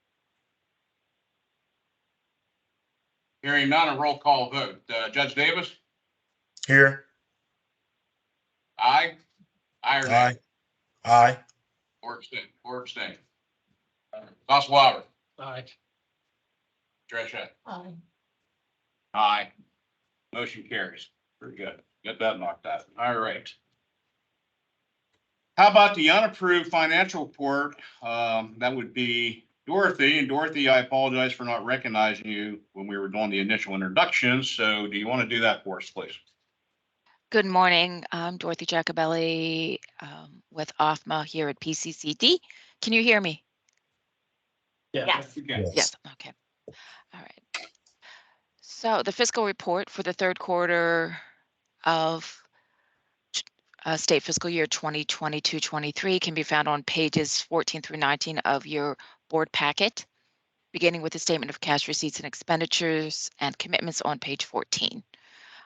Hearing none, a roll call vote. Judge Davis? Here. Aye. Aye or nay? Aye. Aye. Or abstain. Constable Albert? Aye. Tricia? Aye. Aye. Motion carries. Very good. Get that knocked out. All right. How about the unapproved financial report? That would be Dorothy. And Dorothy, I apologize for not recognizing you when we were doing the initial introductions. So do you want to do that for us, please? Good morning. I'm Dorothy Jacobelli with OFMA here at PCCD. Can you hear me? Yes. You can. Yes. Okay. All right. So the fiscal report for the third quarter of state fiscal year 2022-23 can be found on pages 14 through 19 of your board packet, beginning with the statement of cash receipts and expenditures and commitments on page 14.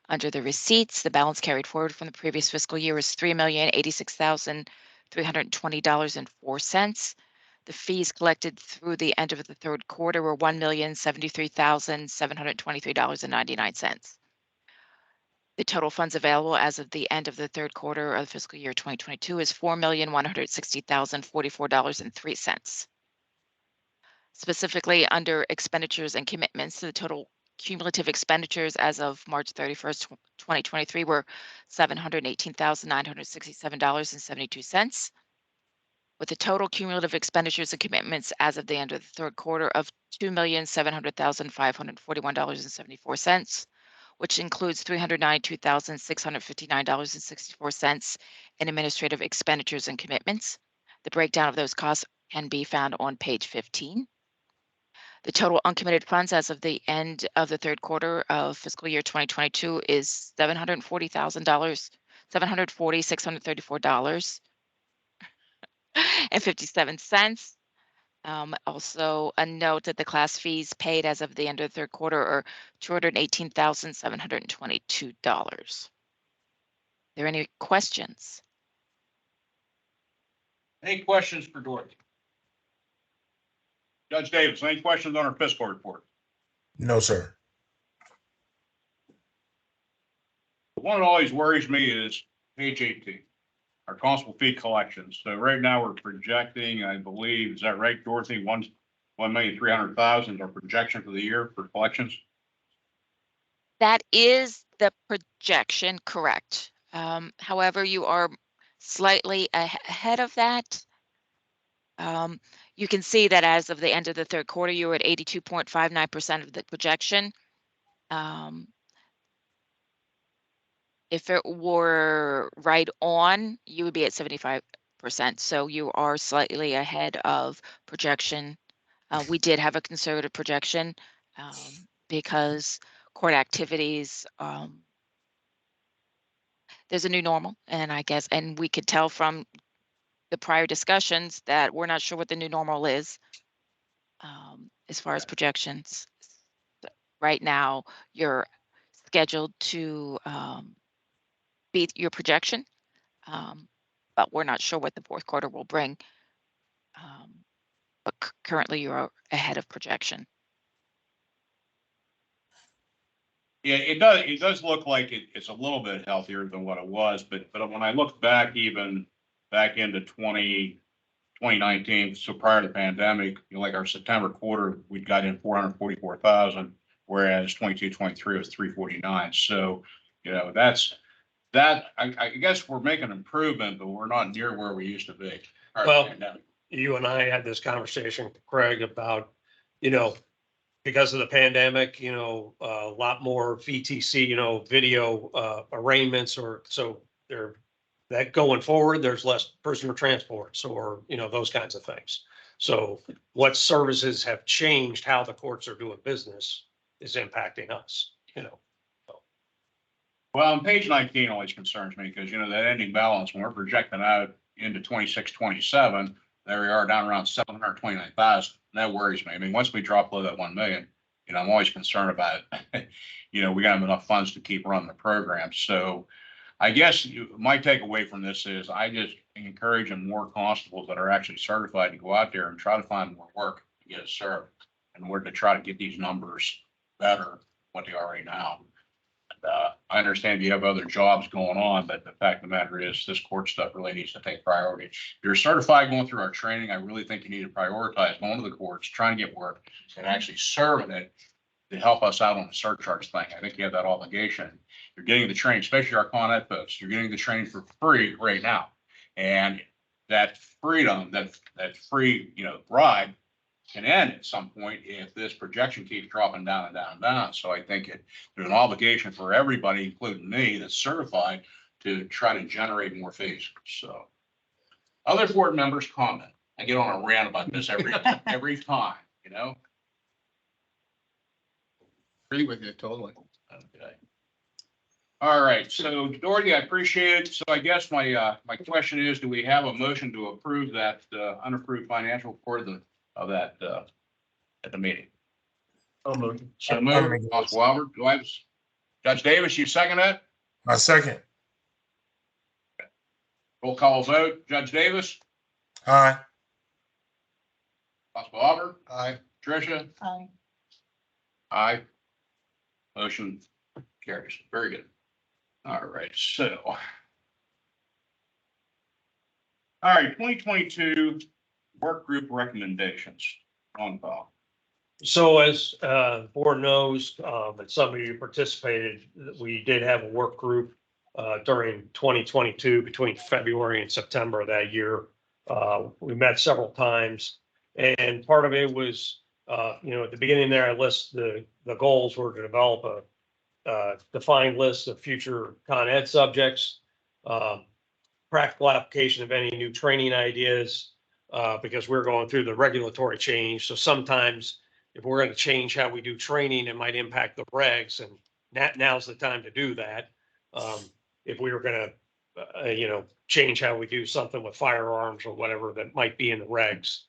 Under the receipts, the balance carried forward from the previous fiscal year is $3,086,320.04. The fees collected through the end of the third quarter were $1,073,723.99. The total funds available as of the end of the third quarter of fiscal year 2022 is $4,160,044.03. Specifically, under expenditures and commitments, the total cumulative expenditures as of March 31st, 2023 were $718,967.72, with the total cumulative expenditures and commitments as of the end of the third quarter of $2,700,541.74, which includes $392,659.64 in administrative expenditures and commitments. The breakdown of those costs can be found on page 15. The total uncommitted funds as of the end of the third quarter of fiscal year 2022 is $740,634.57. Also, a note that the class fees paid as of the end of the third quarter are $218,722. Are there any questions? Any questions for Dorothy? Judge Davis, any questions on our fiscal report? No, sir. The one that always worries me is page 18, our constable fee collections. So right now we're projecting, I believe, is that right, Dorothy? 1,300,000 is our projection for the year for collections. That is the projection, correct. However, you are slightly ahead of that. You can see that as of the end of the third quarter, you were at 82.59% of the projection. If it were right on, you would be at 75%. So you are slightly ahead of projection. We did have a conservative projection because court activities, there's a new normal, and I guess, and we could tell from the prior discussions that we're not sure what the new normal is as far as projections. Right now, you're scheduled to beat your projection, but we're not sure what the fourth quarter will bring. But currently, you're ahead of projection. Yeah, it does look like it's a little bit healthier than what it was, but when I look back, even back into 2019, so prior to the pandemic, like our September quarter, we got in 444,000, whereas 22-23 was 349. So, I guess we're making improvement, but we're not near where we used to be. Well, you and I had this conversation, Craig, about, because of the pandemic, a lot more VTC, video arraignments, or so that going forward, there's less prisoner transports or, those kinds of things. So what services have changed, how the courts are doing business is impacting us, Well, on page 19 always concerns me because, that ending balance, when we're projecting out into 26-27, there we are down around 729,000. That worries me. I mean, once we drop below that 1 million, I'm always concerned about it. We got to have enough funds to keep running the program. So I guess my takeaway from this is I just encourage more constables that are actually certified to go out there and try to find more work to get it served in order to try to get these numbers better than what they are right now. I understand you have other jobs going on, but the fact of the matter is this court stuff really needs to take priority. If you're certified going through our training, I really think you need to prioritize going to the courts, trying to get work and actually serving it to help us out on the surcharge thing. I think you have that obligation. You're getting the training, especially our Con Ed folks, you're getting the training for free right now. And that freedom, that free, ride can end at some point if this projection keeps dropping down and down and down. So I think there's an obligation for everybody, including me, that's certified to try to generate more fees. So other board members comment. I get on a rant about this every time, Agree with you totally. Okay. All right. So Dorothy, I appreciate it. So I guess my question is, do we have a motion to approve that unapproved financial report of that at the meeting? So moved. Constable Albert, do I have Judge Davis, you second that? I second. Roll call vote. Judge Davis? Aye. Constable Albert? Aye. Tricia? Aye. Aye. Motion carries. Very good. All right, so. All right, 2022 work group recommendations on file. So as the board knows, and some of you participated, we did have a work group during 2022 between February and September of that year. We met several times, and part of it was, at the beginning there, I list the goals were to develop a defined list of future Con Ed subjects, practical application of any new training ideas, because we're going through the regulatory change. So sometimes if we're going to change how we do training, it might impact the regs, and now's the time to do that. If we were going to, change how we do something with firearms or whatever that might be in the regs,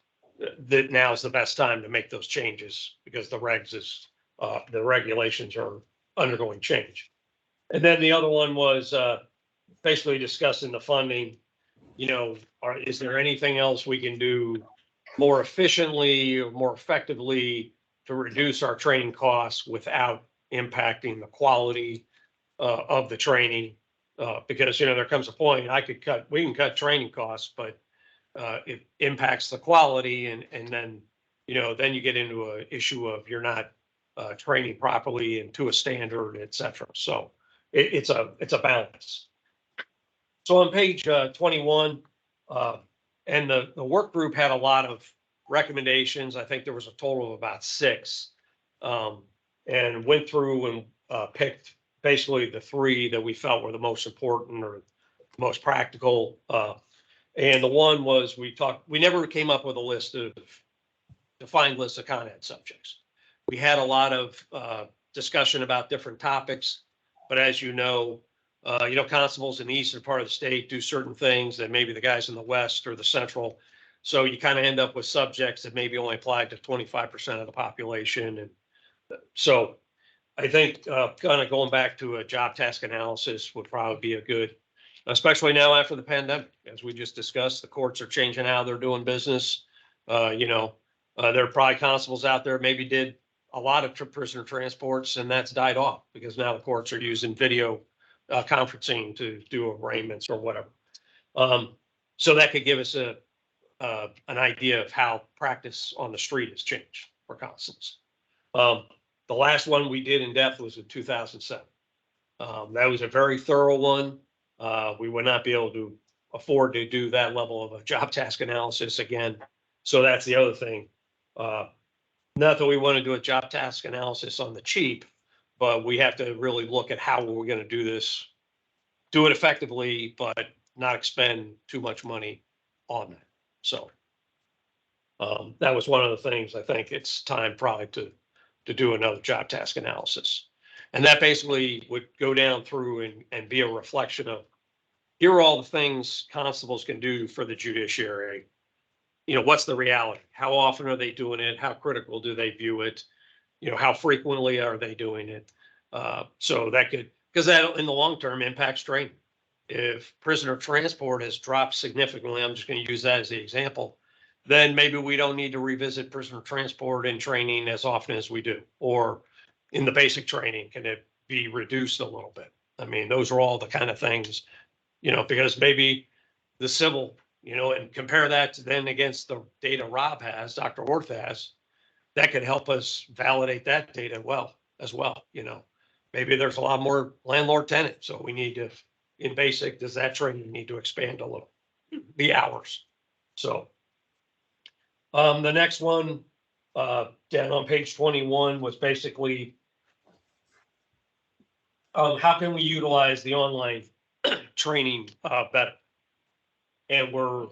that now's the best time to make those changes because the the regulations are undergoing change. And then the other one was basically discussing the funding. Is there anything else we can do more efficiently or more effectively to reduce our training costs without impacting the quality of the training? Because, there comes a point we can cut training costs, but it impacts the quality and then, then you get into an issue of you're not training properly and to a standard, et cetera. So it's a balance. So on page 21, and the work group had a lot of recommendations. I think there was a total of about 6, and went through and picked basically the 3 that we felt were the most important or most practical. And the one was we never came up with a list of defined list of Con Ed subjects. We had a lot of discussion about different topics, but as constables in the eastern part of the state do certain things that maybe the guys in the west or the central. So you kind of end up with subjects that maybe only apply to 25% of the population. And so I think kind of going back to a job task analysis would probably be a good, especially now after the pandemic, as we just discussed, the courts are changing how they're doing business. There are probably constables out there maybe did a lot of prisoner transports and that's died off because now the courts are using video conferencing to do arraignments or whatever. So that could give us an idea of how practice on the street has changed for constables. The last one we did in depth was in 2007. That was a very thorough one. We would not be able to afford to do that level of a job task analysis again. So that's the other thing. Not that we want to do a job task analysis on the cheap, but we have to really look at how we're going to do this, do it effectively, but not expend too much money on that. So that was one of the things. I think it's time probably to do another job task analysis. And that basically would go down through and be a reflection of, here are all the things constables can do for the judiciary. What's the reality? How often are they doing it? How critical do they view it? How frequently are they doing it? So that could, because that in the long term impacts training. If prisoner transport has dropped significantly, I'm just going to use that as the example, then maybe we don't need to revisit prisoner transport and training as often as we do. Or in the basic training, can it be reduced a little bit? I mean, those are all the kind of things, because maybe the civil, and compare that to then against the data Rob has, Dr. Orth has, that could help us validate that data as well. Maybe there's a lot more landlord tenant. So we need to, in basic, does that training need to expand a little, the hours? So the next one down on page 21 was basically how can we utilize the online training better? And we're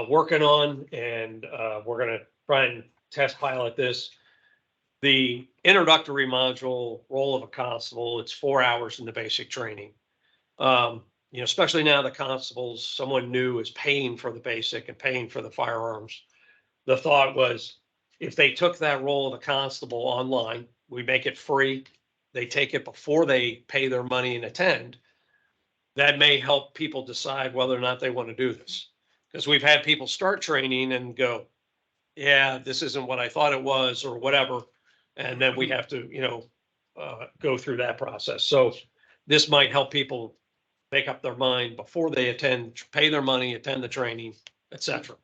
working on, and we're going to try and test pilot this. The introductory module, role of a constable, it's 4 hours in the basic training. Especially now the constables, someone new is paying for the basic and paying for the firearms. The thought was if they took that role of the constable online, we make it free. They take it before they pay their money and attend. That may help people decide whether or not they want to do this. Because we've had people start training and go, yeah, this isn't what I thought it was or whatever. And then we have to, go through that process. So this might help people make up their mind before they attend, pay their money, attend the training, et cetera.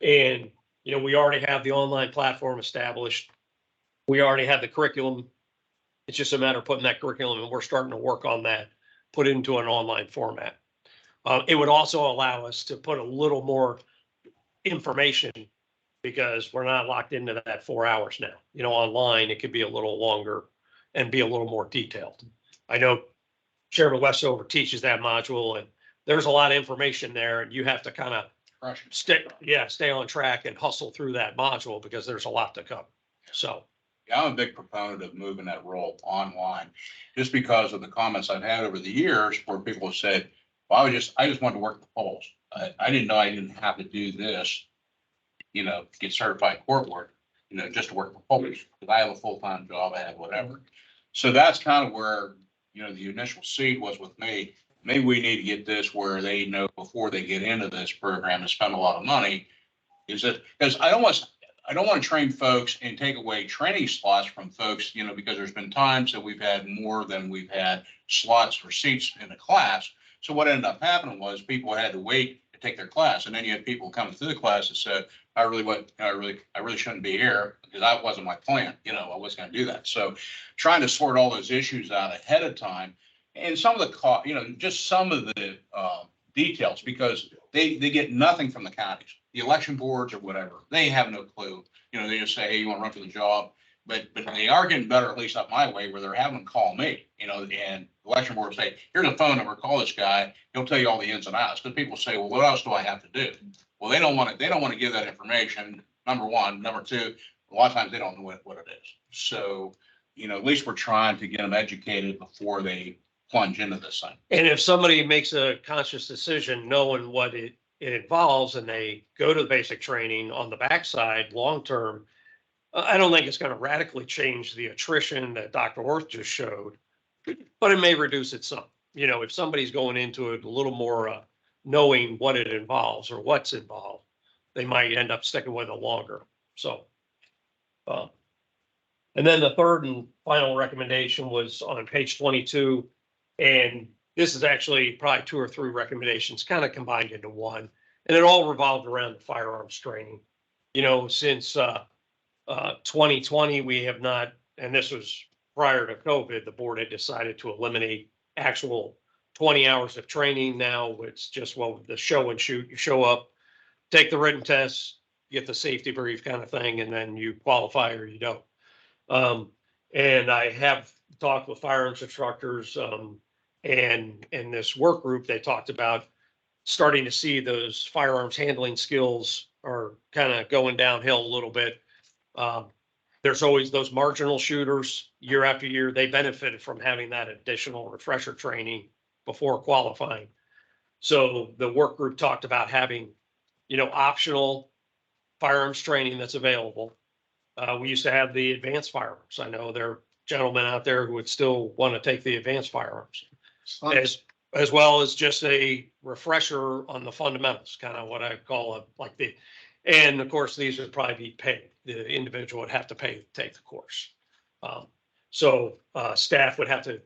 And, you know, we already have the online platform established. We already have the curriculum. It's just a matter of putting that curriculum, and we're starting to work on that, put it into an online format. It would also allow us to put a little more information because we're not locked into that 4 hours now. You know, online, it could be a little longer and be a little more detailed. I know Chairman Westover teaches that module, and there's a lot of information there, and you have to kind of stay on track and hustle through that module because there's a lot to cover. So. Yeah, I'm a big proponent of moving that role online, just because of the comments I've had over the years where people have said, well, I just wanted to work the polls. I didn't know I didn't have to do this, you know, get certified court work, you know, just to work the polls. Because I have a full-time job, I have whatever. So that's kind of where, you know, the initial seed was with me. Maybe we need to get this where they know before they get into this program and spend a lot of money. Is that because I don't want to train folks and take away training slots from folks, you know, because there's been times that we've had more than we've had slots for seats in the class. So what ended up happening was people had to wait to take their class. And then you had people coming through the class that said, I really shouldn't be here because that wasn't my plan. You know, I wasn't going to do that. So trying to sort all those issues out ahead of time and some of the, you know, just some of the details, because they get nothing from the counties, the election boards or whatever. They have no clue. You know, they just say, hey, you want to run for the job? But they are getting better, at least up my way, where they're having them call me, you know, and the election board say, here's a phone number, call this guy. He'll tell you all the ins and outs. Because people say, well, what else do I have to do? Well, they don't want to give that information. Number one. Number two, a lot of times they don't know what it is. So, you know, at least we're trying to get them educated before they plunge into this thing. And if somebody makes a conscious decision, knowing what it involves, and they go to the basic training on the backside, long-term, I don't think it's going to radically change the attrition that Dr. Orth just showed, but it may reduce it some. You know, if somebody's going into it a little more knowing what it involves or what's involved, they might end up sticking with it longer. So, and then the third and final recommendation was on page 22. And this is actually probably 2 or 3 recommendations kind of combined into one. And it all revolved around the firearms training. You know, since 2020, we have not, and this was prior to COVID, the board had decided to eliminate actual 20 hours of training. Now it's just, well, the show and shoot. You show up, take the written test, get the safety brief kind of thing, and then you qualify or you don't. And I have talked with firearms instructors, and in this work group, they talked about starting to see those firearms handling skills are kind of going downhill a little bit. There's always those marginal shooters year after year. They benefited from having that additional refresher training before qualifying. So the work group talked about having, you know, optional firearms training that's available. We used to have the advanced firearms. I know there are gentlemen out there who would still want to take the advanced firearms, as well as just a refresher on the fundamentals, kind of what I call and of course, these would probably be paid. The individual would have to pay to take the course. So staff would have to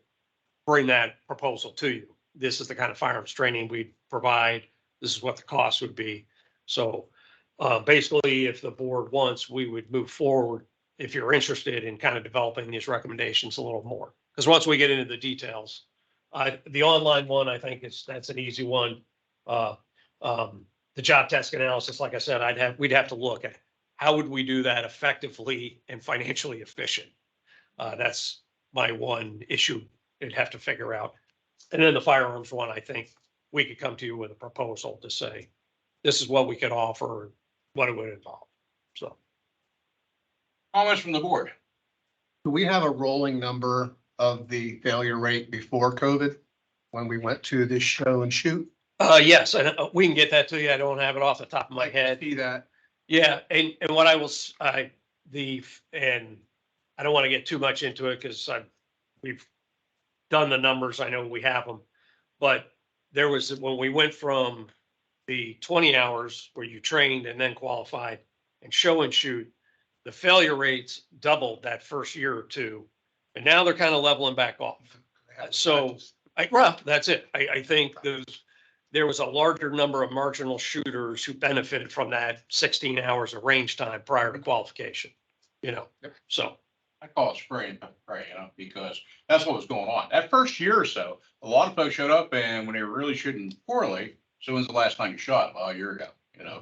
bring that proposal to you. This is the kind of firearms training we provide. This is what the cost would be. So basically, if the board wants, we would move forward if you're interested in kind of developing these recommendations a little more. Because once we get into the details, the online one, I think that's an easy one. The job test analysis, like I said, we'd have to look at how would we do that effectively and financially efficient. That's my one issue we'd have to figure out. And then the firearms one, I think we could come to you with a proposal to say, this is what we could offer, and what it would involve. So. Comments from the board? Do we have a rolling number of the failure rate before COVID when we went to this show and shoot? Yes, and we can get that to you. I don't have it off the top of my head. See that? Yeah, and what I will, and I don't want to get too much into it because we've done the numbers. I know we have them, but there was, when we went from the 20 hours where you trained and then qualified and show and shoot, the failure rates doubled that first year or two, and now they're kind of leveling back off. So, well, that's it. I think there was a larger number of marginal shooters who benefited from that 16 hours of range time prior to qualification, you know, so. I call it spray and pray, because that's what was going on. That first year or so, a lot of folks showed up and when they were really shooting poorly, so when's the last time you shot? Well, a year ago,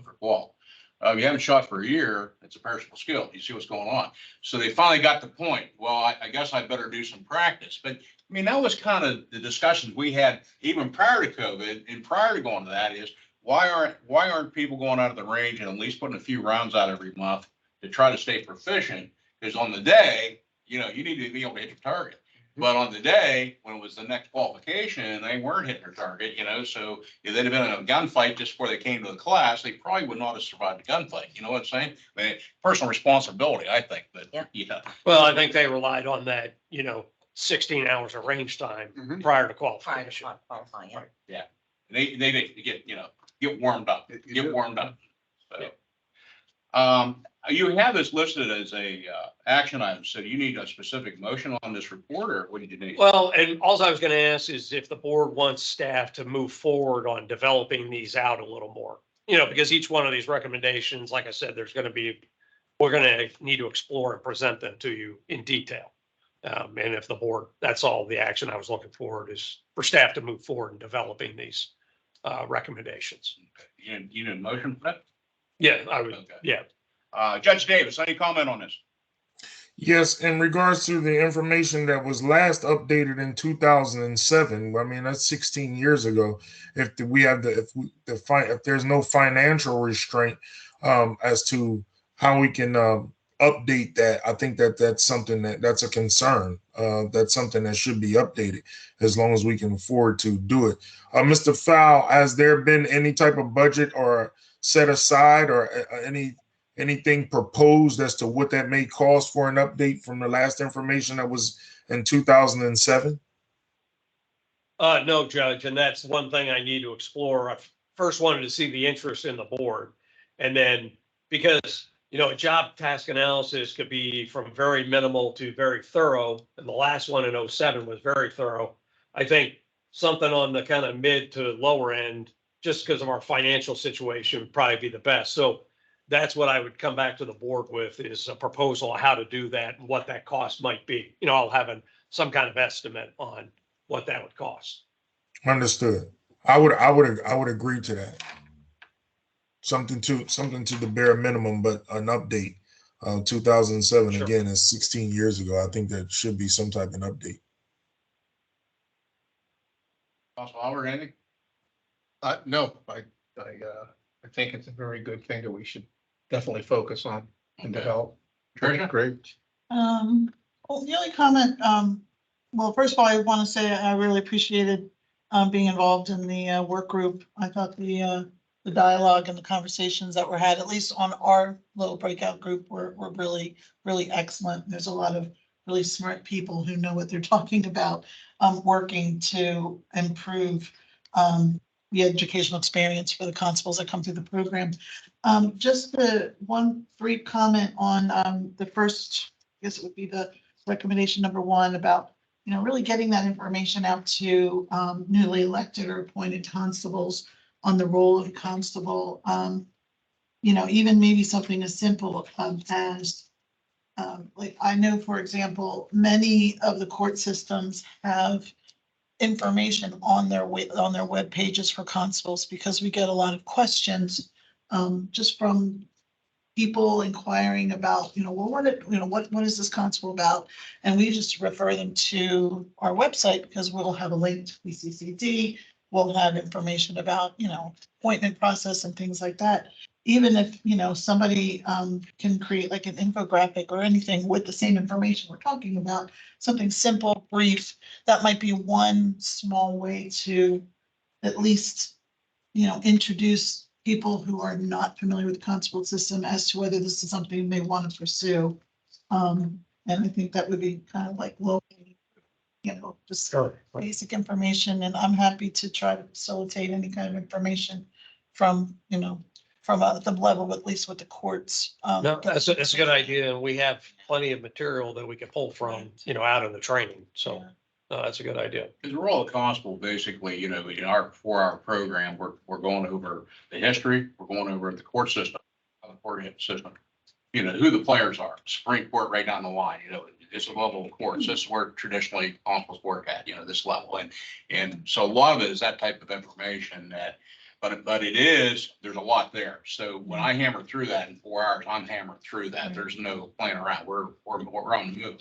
for qual. You haven't shot for a year, it's a perishable skill. You see what's going on. So they finally got the point. Well, I guess I better do some practice. But I mean, that was kind of the discussions we had even prior to COVID and prior to going to that is why aren't people going out of the range and at least putting a few rounds out every month to try to stay proficient? Because on the day, you need to be able to hit your target. But on the day, when it was the next qualification, they weren't hitting their target, so if they'd have been in a gunfight just before they came to the class, they probably would not have survived the gunfight. You know what I'm saying? I mean, personal responsibility, I think, but yeah. Well, I think they relied on that, 16 hours of range time prior to qualification. Qualifying, yeah. Yeah. They get warmed up, So, you have this listed as a action item. So do you need a specific motion on this report or what do you need? Well, and all I was going to ask is if the board wants staff to move forward on developing these out a little more, because each one of these recommendations, like I said, we're going to need to explore and present them to you in detail. And if the board, that's all the action I was looking forward is for staff to move forward in developing these recommendations. Okay. You need a motion for that? Yeah, I would. Okay. Yeah. Judge Davis, any comment on this? Yes, in regards to the information that was last updated in 2007, I mean that's 16 years ago. If there's no financial restraint as to how we can update that, I think that's something that's a concern. That's something that should be updated as long as we can afford to do it. Mr. Fowl, has there been any type of budget or set aside or anything proposed as to what that may cost for an update from the last information that was in 2007? No, Judge, and that's one thing I need to explore. I first wanted to see the interest in the board. And then because, a job task analysis could be from very minimal to very thorough. And the last one in 2007 was very thorough. I think something on the kind of mid to lower end, just because of our financial situation, would probably be the best. So that's what I would come back to the board with is a proposal of how to do that and what that cost might be. I'll have some kind of estimate on what that would cost. Understood. I would agree to that. Something to the bare minimum, but an update. 2007 Sure. Again is 16 years ago. I think there should be some type of update. Councilman Oliver, anything? No, I think it's a very good thing that we should definitely focus on and develop. Tricia? Great. Well, the only comment, well, first of all, I want to say I really appreciated being involved in the work group. I thought the dialogue and the conversations that were had, at least on our little breakout group, were really, really excellent. There's a lot of really smart people who know what they're talking about, working to improve the educational experience for the constables that come through the program. Just the one brief comment on the first, I guess it would be the recommendation number 1 about, really getting that information out to newly elected or appointed constables on the role of a constable. Even maybe something as simple as like I know, for example, many of the court systems have information on their web pages for constables because we get a lot of questions just from people inquiring about, well, what is this constable about? And we just refer them to our website because we'll have a link to PCCD. We'll have information about, appointment process and things like that. Even if, somebody can create like an infographic or anything with the same information we're talking about, something simple, brief, that might be one small way to at least, introduce people who are not familiar with the constable system as to whether this is something they want to pursue. And I think that would be kind of like low, just basic information. And I'm happy to try to facilitate any kind of information from, from the level, at least with the courts. No, that's a good idea. And we have plenty of material that we can pull from, out of the training. So No, that's a good idea. Because we're all constable, basically, you know, in our 4-hour program, we're going over the history, we're going over the court system, the court system. You know, who the players are, Supreme Court right down the line, you know, it's a level of courts. This is where traditionally constables work at, you know, this level. And so a lot of it is that type of information that, but it is, there's a lot there. So when I hammer through that in 4 hours, I'm hammering through that. There's no playing around. We're on the move.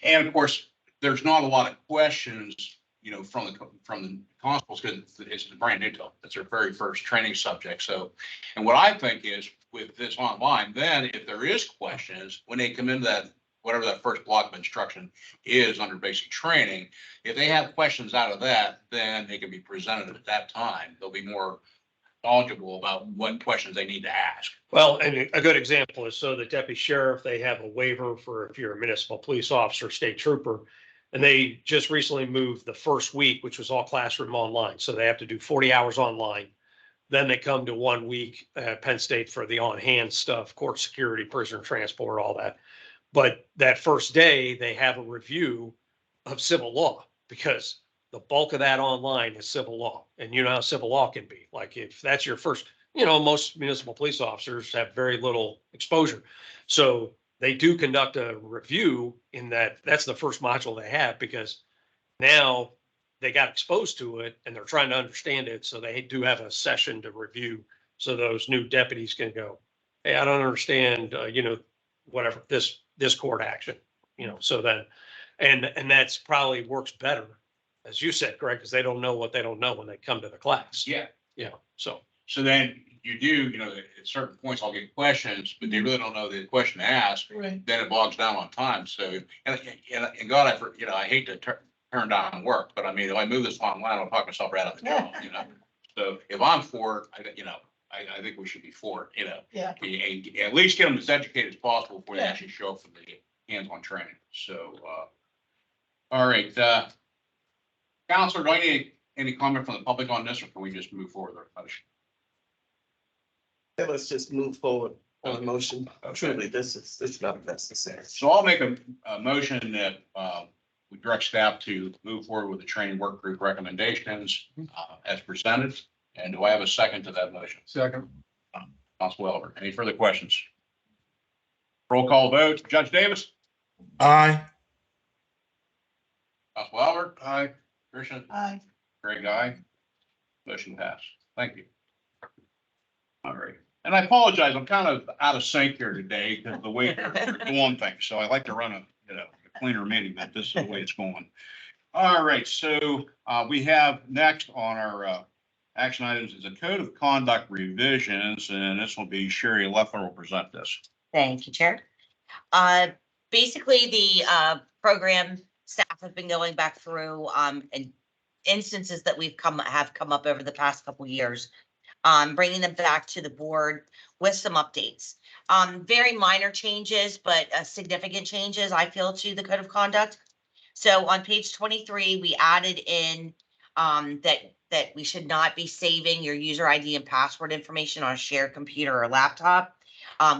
And of course, there's not a lot of questions, you know, from the constables, because it's brand new to them. It's their very first training subject. So, and what I think is with this online, then if there is questions, when they come into that, whatever that first block of instruction is under basic training, if they have questions out of that, then they can be presented at that time. They'll be more knowledgeable about what questions they need to ask. Well, and a good example is, so the deputy sheriff, they have a waiver for if you're a municipal police officer, state trooper. And they just recently moved the first week, which was all classroom online. So they have to do 40 hours online. Then they come to 1 week at Penn State for the on-hand stuff, court security, prisoner transport, all that. But that first day, they have a review of civil law, because the bulk of that online is civil law. And you know how civil law can be. Like if that's your first, you know, most municipal police officers have very little exposure. So they do conduct a review in that. That's the first module they have, because now they got exposed to it and they're trying to understand it. So they do have a session to review. So those new deputies can go, hey, I don't understand, you know, whatever, this court action, you know, so then, and that's probably works better, as you said, Greg, because they don't know what they don't know when they come to the class. Yeah. You know, so. So then you do, you know, at certain points I'll get questions, but they really don't know the question to ask. Right. Then it bogs down on time. So, and God, you know, I hate to turn down work, but I mean, if I move this online, I'll talk myself right out of the job, you know? So if I'm for it, I think we should be for it, you know? Yeah. And at least get them as educated as possible before they Yeah. actually show up for the hands-on training. So, all right, Counselor, do I need any comment from the public on this, or can we just move forward with our motion? Let's just move forward on the motion. Okay. Truly, this is not necessary. So I'll make a motion that we direct staff to move forward with the training work group recommendations as presented. And do I have a second to that motion? Second. Council Welber, any further questions? Roll call vote. Judge Davis? Aye. Council Welber? Aye. Christian? Aye. Greg, aye. Motion passed. Thank you. All right. And I apologize, I'm kind of out of sync here today because of the way we're doing things. So I like to run a cleaner meeting, but this is the way it's going. All right, so we have next on our action items is a code of conduct revisions, and this will be Sherry Leffler will present this. Thank you, Chair. Basically, the program staff have been going back through and instances that have come up over the past couple years, bringing them back to the board with some updates. Very minor changes, but significant changes, I feel, to the code of conduct. So on page 23, we added in that we should not be saving your user ID and password information on a shared computer or laptop.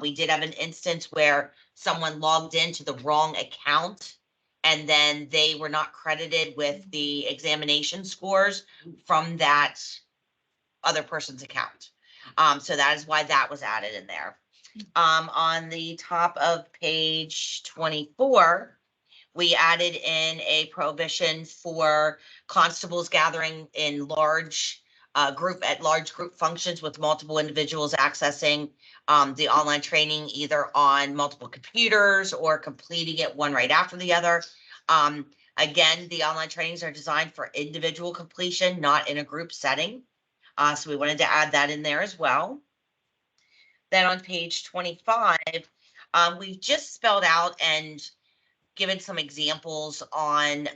We did have an instance where someone logged into the wrong account and then they were not credited with the examination scores from that other person's account. So that is why that was added in there. On the top of page 24, we added in a prohibition for constables gathering in large group functions with multiple individuals accessing the online training, either on multiple computers or completing it one right after the other. Again, the online trainings are designed for individual completion, not in a group setting. So we wanted to add that in there as well. Then on page 25, we've just spelled out and given some examples on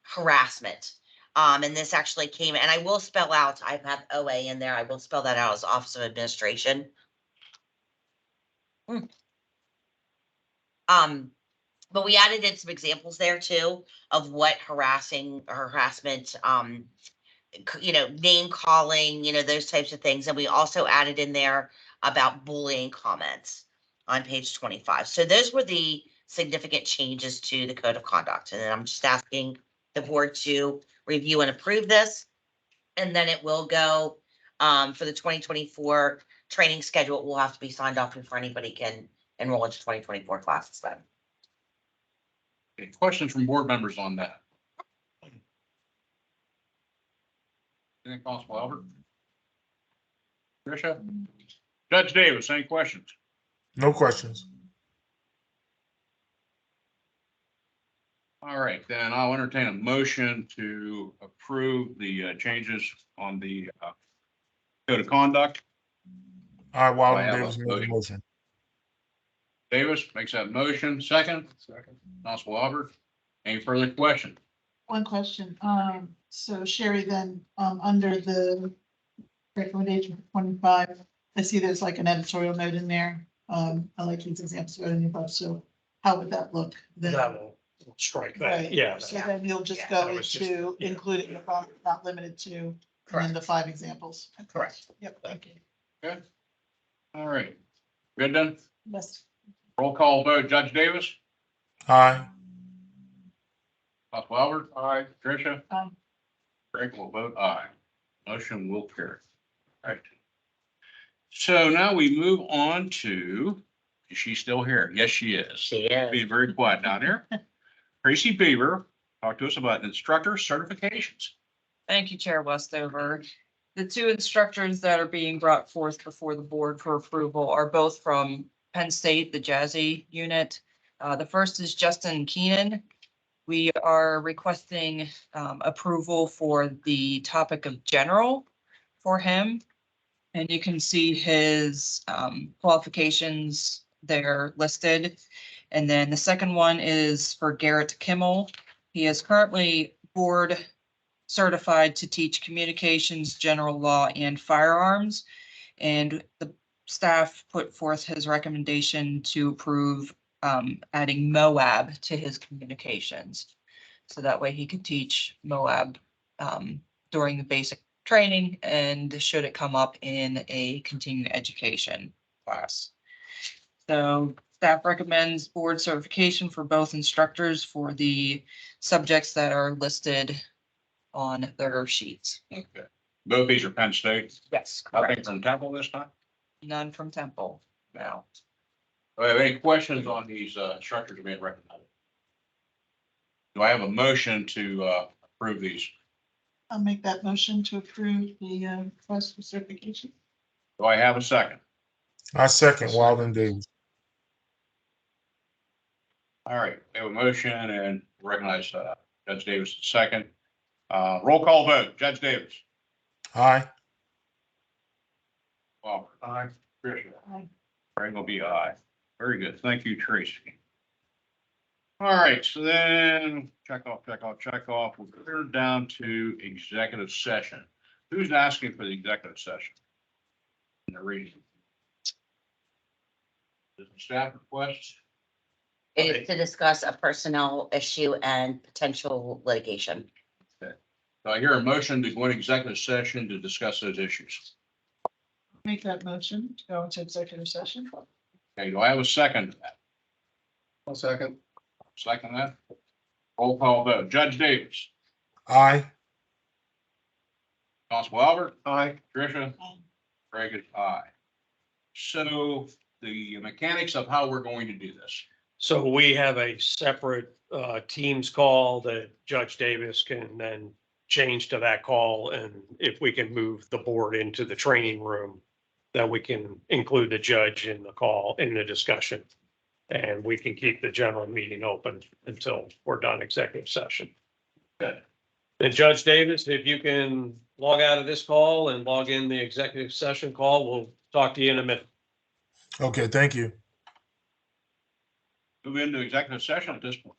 harassment. And this actually came, and I will spell out, I have OA in there. I will spell that out as Office of Administration. But we added in some examples there too of what harassment, name calling, those types of things. And we also added in there about bullying comments on page 25. So those were the significant changes to the code of conduct. And then I'm just asking the board to review and approve this. And then it will go for the 2024 training schedule. It will have to be signed off before anybody can enroll into 2024 classes then. Okay, questions from board members on that? Anything, Constable Albert? Tricia? Judge Davis, any questions? No questions. All right, then I'll entertain a motion to approve the changes on the code of conduct. All right, Walden I have a Davis made the motion. Davis makes that motion. Second. Second. Constable Albert. Any further questions? One question, so Sherry, then, under the recommendation for 25, I see there's like an editorial note in there. I like these examples better than you thought, so how would that look then? That will strike that, Right. yeah. So then you'll just Yeah, go that was just- into yeah. include it in the form, not limited to, and then the 5 examples. Correct. Yep, thank you. Okay. All right. Good then? Yes. Roll call vote. Judge Davis? Aye. Constable Albert? Aye. Tricia? Aye. Greg will vote aye. Motion will carry. All right. So now we move on to, is she still here? Yes, she is. She is. Being very quiet down here. Tracy Beaver, talk to us about instructor certifications. Thank you, Chair Westover. The two instructors that are being brought forth before the board for approval are both from Penn State, the Jazzy unit. The first is Justin Keenan. We are requesting approval for the topic of general for him. And you can see his qualifications there listed. And then the second one is for Garrett Kimmel. He is currently board certified to teach communications, general law, and firearms. And the staff put forth his recommendation to approve adding Moab to his communications. So that way he could teach Moab during the basic training and should it come up in a continuing education class. So staff recommends board certification for both instructors for the subjects that are listed on their sheets. Okay. Both these are Penn State. Yes, Nothing correct. from Temple this time? None from Temple. Now. Do I have any questions on these instructors being recommended? Do I have a motion to approve these? I'll make that motion to approve the request for certification. Do I have a second? I second Walden Davis. All right, we have a motion and recognize Judge Davis second. Roll call vote. Judge Davis. Aye. Walker. Aye. Tricia. Aye. Craig will be aye. Very good. Thank you, Tracy. All right, so then check off. We're clear down to executive session. Who's asking for the executive session? In the reading. Does the staff request? It is to discuss a personnel issue and potential litigation. Do I hear a motion to go into executive session to discuss those issues? Make that motion to go into executive session. Okay, do I have a second to that? One second. Second that? Roll call vote. Judge Davis. Aye. Constable Albert. Aye. Tricia. Aye. Craig is aye. So the mechanics of how we're going to do this. So we have a separate Teams call that Judge Davis can then change to that call. And if we can move the board into the training room, then we can include the judge in the call, in the discussion. And we can keep the general meeting open until we're done executive session. Good. And Judge Davis, if you can log out of this call and log in the executive session call, we'll talk to you in a minute. Okay, thank you. Move into executive session at this point.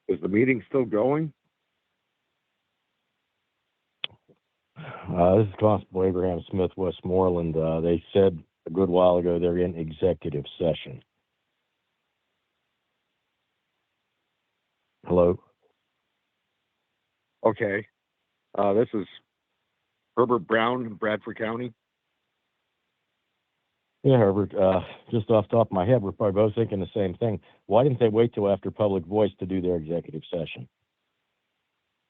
Is the meeting still going? This is Constable Abraham Smith, Westmoreland. They said a good while ago they're in executive session. Hello? Okay. This is Herbert Brown, Bradford County. Yeah, Herbert, just off the top of my head, we're probably both thinking the same thing. Why didn't they wait till after public voice to do their executive session?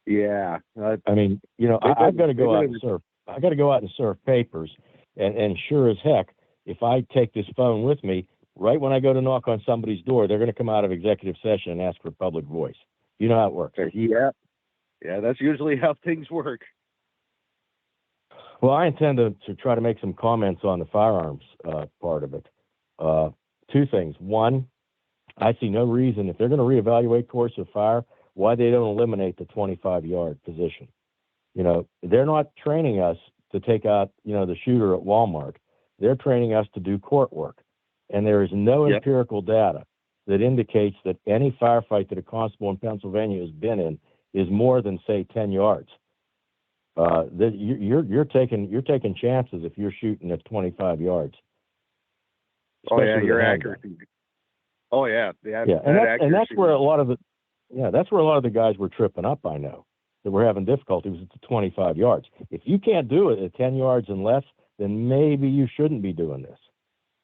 Yeah. I mean, you know, I've got to go out and serve. I got to go out and serve papers, and sure as heck, if I take this phone with me, right when I go to knock on somebody's door, they're going to come out of executive session and ask for public voice. You know how it works. Yeah. Yeah, that's usually how things work. Well, I intend to try to make some comments on the firearms part of it. Two things. One, I see no reason, if they're going to reevaluate course of fire, why they don't eliminate the 25-yard position. You know, they're not training us to take out, you know, the shooter at Walmart. They're training us to do court work. And there is no empirical data that indicates that any firefight that a constable in Pennsylvania has been in is more than, say, 10 yards. That you're taking chances if you're shooting at 25 yards. Oh yeah, Especially with your a handgun. accuracy. Oh yeah, Yeah, and that's where a lot of the guys were tripping up. I know that we're having difficulty was at the 25 yards. If you can't do it at 10 yards and less, then maybe you shouldn't be doing this.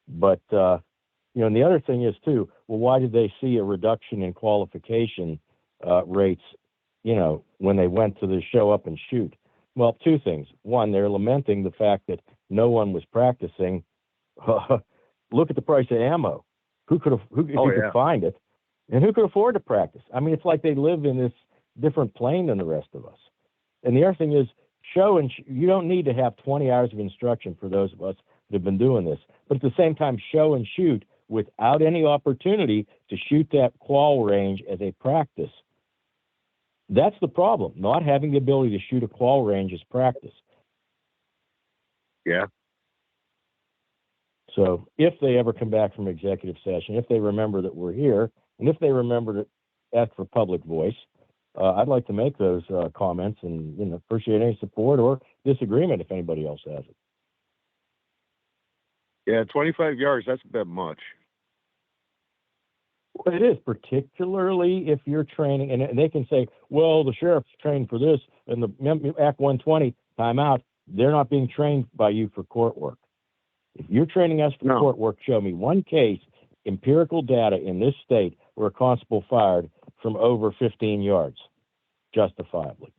But you know, and the other thing is too. Well, why did they see a reduction in qualification rates? You know, when they went to the show up and shoot. Well, two things. One, they're lamenting the fact that no one was practicing. Look at the price of ammo. Who could find it, and who could afford to practice? I mean, it's like they live in this different plane than the rest of us. And the other thing is, you don't need to have 20 hours of instruction for those of us that have been doing this. But at the same time, show and shoot without any opportunity to shoot that qual range as a practice. That's the problem, not having the ability to shoot a qual range as practice. Yeah. So if they ever come back from executive session, if they remember that we're here, and if they remember to ask for public voice, I'd like to make those comments and, you know, appreciate any support or disagreement if anybody else has it. Yeah, 25 yards, that's a bit much. Well, it is, particularly if you're training, and they can say, well, the sheriff's trained for this, and the Act 120, timeout, they're not being trained by you for court work. If you're training us for court work, show me one case, empirical data in this state where a constable fired from over 15 yards, justifiably.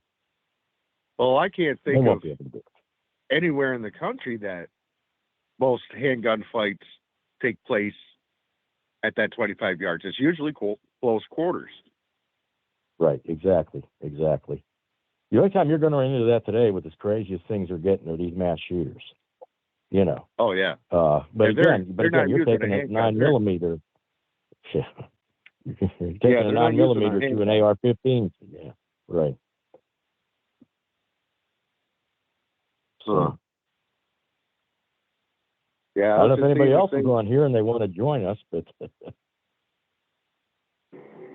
Well, I can't They think won't of be able to do it. anywhere in the country that most handgun fights take place at that 25 yards. It's usually close quarters. Right, exactly. The only time you're going to run into that today with as crazy as things are getting are these mass shooters. You know. Oh yeah. But they're again, not you're using taking a a handgun. 9mm. You're taking Yeah, a they're not using a 9mm to an handgun. AR-15. Yeah, right. So, Yeah. I don't know if was just anybody seeing else the is thing. on here and they want to join us, but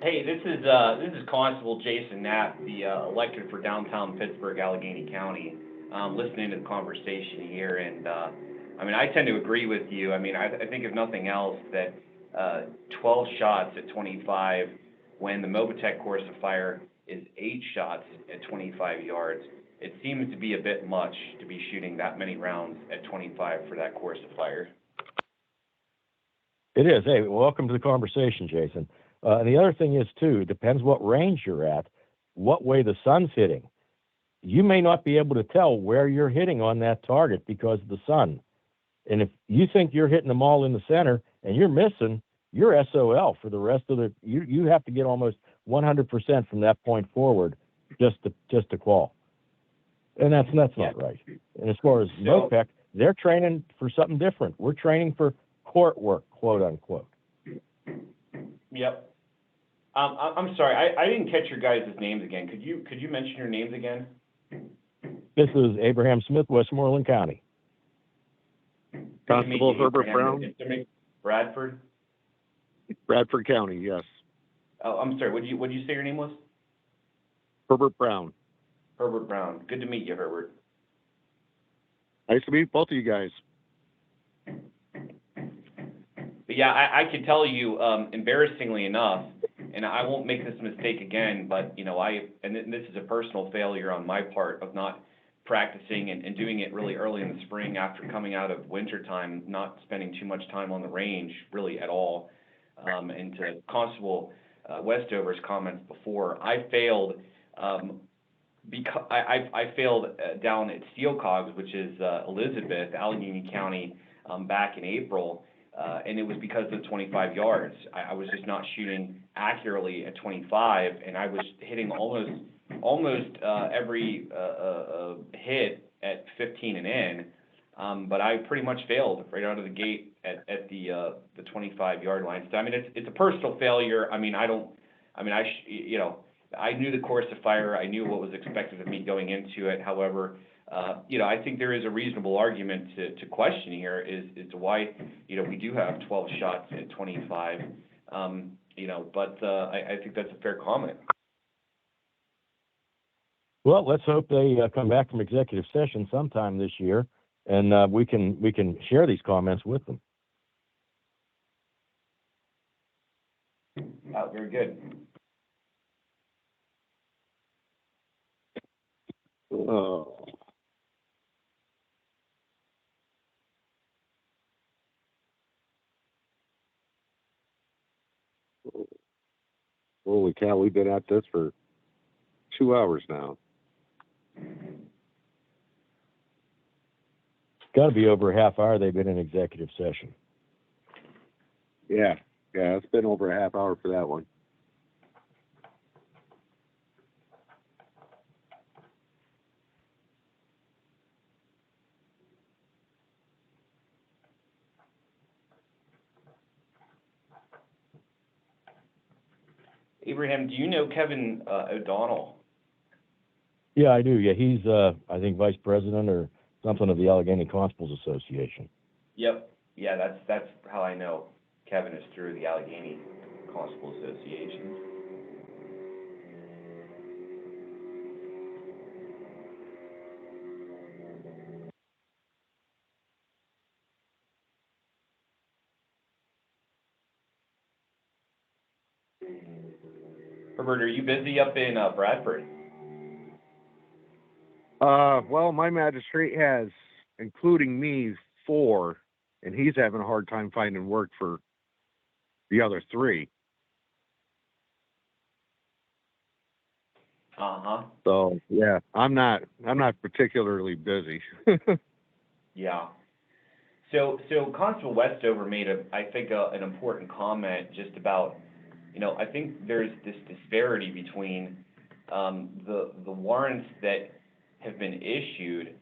Hey, this is Constable Jason Knapp, the elected for downtown Pittsburgh, Allegheny County. Listening to the conversation here, and I mean, I tend to agree with you. I mean, I think if nothing else, that 12 shots at 25, when the Mobitech course of fire is 8 shots at 25 yards, it seems to be a bit much to be shooting that many rounds at 25 for that course of fire. it is. Hey, welcome to the conversation, Jason. And the other thing is, too, it depends what range you're at, what way the sun's hitting. You may not be able to tell where you're hitting on that target because of the sun. And if you think you're hitting them all in the center and you're missing, you're SOL for the rest of the. You have to get almost 100% from that point forward just to qual. And that's not right. And as far as MOPEC, they're training for something different. We're training for court work, quote unquote. Yep. I'm sorry, I didn't catch your guys' names again. Could you mention your names again? This is Abraham Smith, Westmoreland County. Constable Herbert Brown. Bradford? Bradford County, yes. Oh, I'm sorry, what'd you say your name was? Herbert Brown. Herbert Brown. Good to meet you, Herbert. Nice to meet both of you guys. But yeah, I can tell you, embarrassingly enough, and I won't make this mistake again, but you know, this is a personal failure on my part of not practicing and doing it really early in the spring after coming out of winter time, not spending too much time on the range really at all. And to Constable Westover's comments before, I failed because I failed down at Steel Cogs, which is Elizabeth, Allegheny County, back in April. And it was because of 25 yards. I was just not shooting accurately at 25, and I was hitting almost every hit at 15 and in. But I pretty much failed right out of the gate at the 25-yard line. So I mean, it's a personal failure. I mean, you know, I knew the course of fire. I knew what was expected of me going into it. However, you know, I think there is a reasonable argument to question here is to why, you know, we do have 12 shots at 25. You know, but I think that's a fair comment. Well, let's hope they come back from executive session sometime this year, and we can share these comments with them. Very good. Oh. Holy cow, we've been at this for 2 hours now. Got to be over a half hour they've been in executive session. Yeah, it's been over a half hour for that one. Abraham, do you know Kevin O'Donnell? Yeah, I do. Yeah, he's I think vice president or something of the Allegheny Constables Association. Yep. Yeah, that's how I know Kevin is through the Allegheny Constable Association. Herbert, are you busy up in Bradford? Well, my magistrate has, including me, 4, and he's having a hard time finding work for the other 3. Uh-huh. So yeah, I'm not particularly busy. Yeah. So Constable Westover made I think an important comment just about, you know, I think there's this disparity between the warrants that have been issued,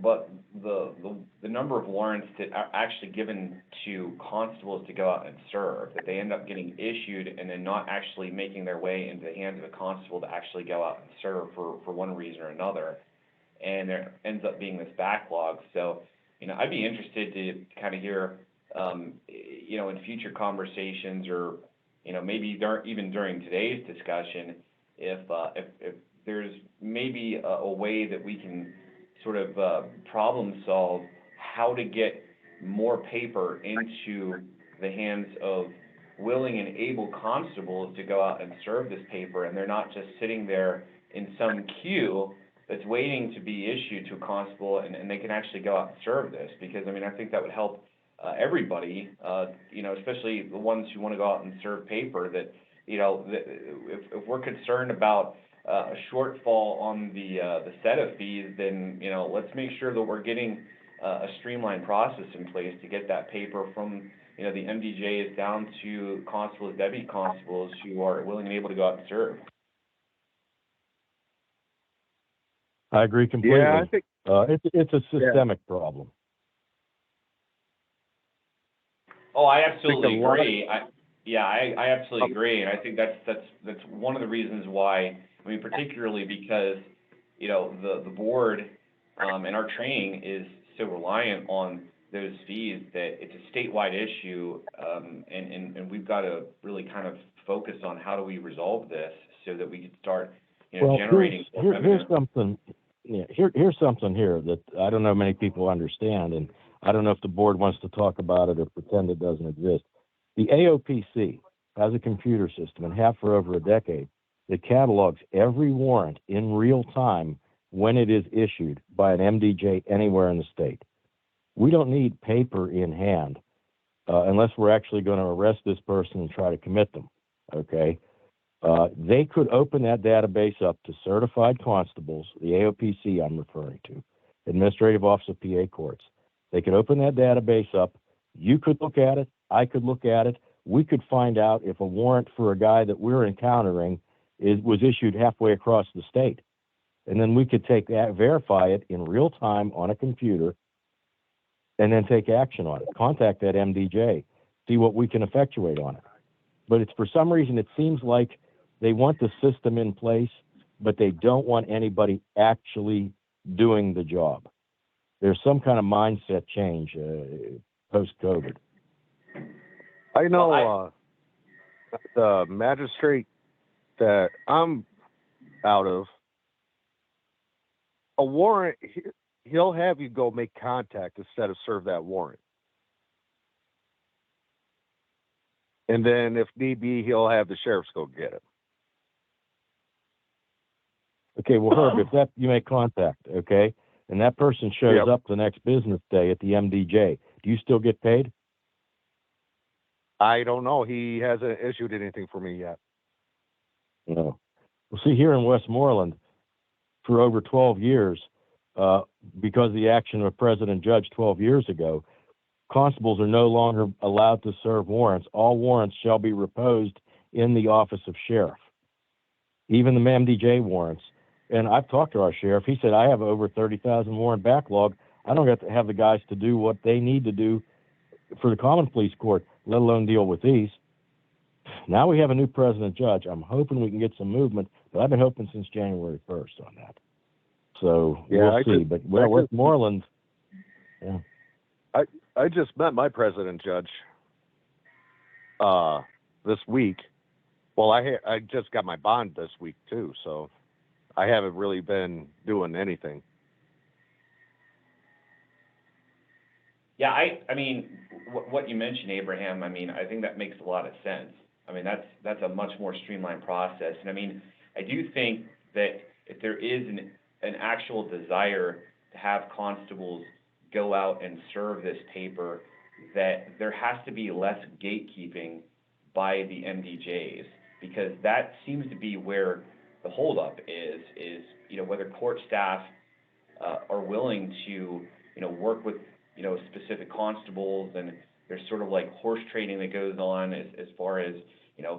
but the number of warrants that are actually given to constables to go out and serve, that they end up getting issued and then not actually making their way into the hands of a constable to actually go out and serve for one reason or another. And there ends up being this backlog. So, you know, I'd be interested to kind of hear, you know, in future conversations or, you know, maybe even during today's discussion, if there's maybe a way that we can sort of problem solve how to get more paper into the hands of willing and able constables to go out and serve this paper, and they're not just sitting there in some queue that's waiting to be issued to a constable, and they can actually go out and serve this. Because, I mean, I think that would help everybody, you know, especially the ones who want to go out and serve paper, that, you know, if we're concerned about a shortfall on the set of fees, then, you know, let's make sure that we're getting a streamlined process in place to get that paper from, you know, the MDJs down to constables, deputy constables who are willing and able to go out and serve. I agree completely. Yeah, I think it's a systemic problem. Oh, I absolutely agree. I absolutely agree, and I think that's one of the reasons why. I mean, particularly because, you know, the board and our training is so reliant on those fees that it's a statewide issue, and we've got to really kind of focus on how do we resolve this so that we can start, Well, generating more revenue. here's something, yeah, here's something here that I don't know many people understand, and I don't know if the board wants to talk about it or pretend it doesn't exist. The AOPC has a computer system and have for over a decade that catalogs every warrant in real time when it is issued by an MDJ anywhere in the state. We don't need paper in hand unless we're actually going to arrest this person and try to commit them, okay? They could open that database up to certified constables, the AOPC I'm referring to, Administrative Office of PA Courts. They could open that database up. You could look at it. I could look at it. We could find out if a warrant for a guy that we're encountering was issued halfway across the state. And then we could take that, verify it in real time on a computer, and then take action on it. Contact that MDJ, see what we can effectuate on it. But it's for some reason, it seems like they want the system in place, but they don't want anybody actually doing the job. There's some kind of mindset change post-COVID. I know the magistrate that I'm out of, a warrant, he'll have you go make contact instead of serve that warrant. And then if need be, he'll have the sheriffs go get it. Okay, well, Herb, if that you make contact, okay, and that person shows up the next business day at the MDJ, do you still get paid? I don't know. He hasn't issued anything for me yet. No. Well, see, here in Westmoreland, for over 12 years, because of the action of a president judge 12 years ago, constables are no longer allowed to serve warrants. All warrants shall be reposed in the office of sheriff, even the MDJ warrants. And I've talked to our sheriff. He said, I have over 30,000 warrant backlog. I don't get to have the guys to do what they need to do for the common police court, let alone deal with these. Now we have a new president judge. I'm hoping we can get some movement, but I've been hoping since January 1st on that. So we'll see. But Westmoreland, yeah. I just met my president judge this week. Well, I just got my bond this week too, so I haven't really been doing anything. Yeah, I mean, what you mentioned, Abraham, I mean, I think that makes a lot of sense. I mean, that's a much more streamlined process. And I mean, I do think that if there is an actual desire to have constables go out and serve this paper, that there has to be less gatekeeping by the MDJs, because that seems to be where the holdup is, whether court staff are willing to, work with, specific constables, and there's sort of like horse trading that goes on as far as,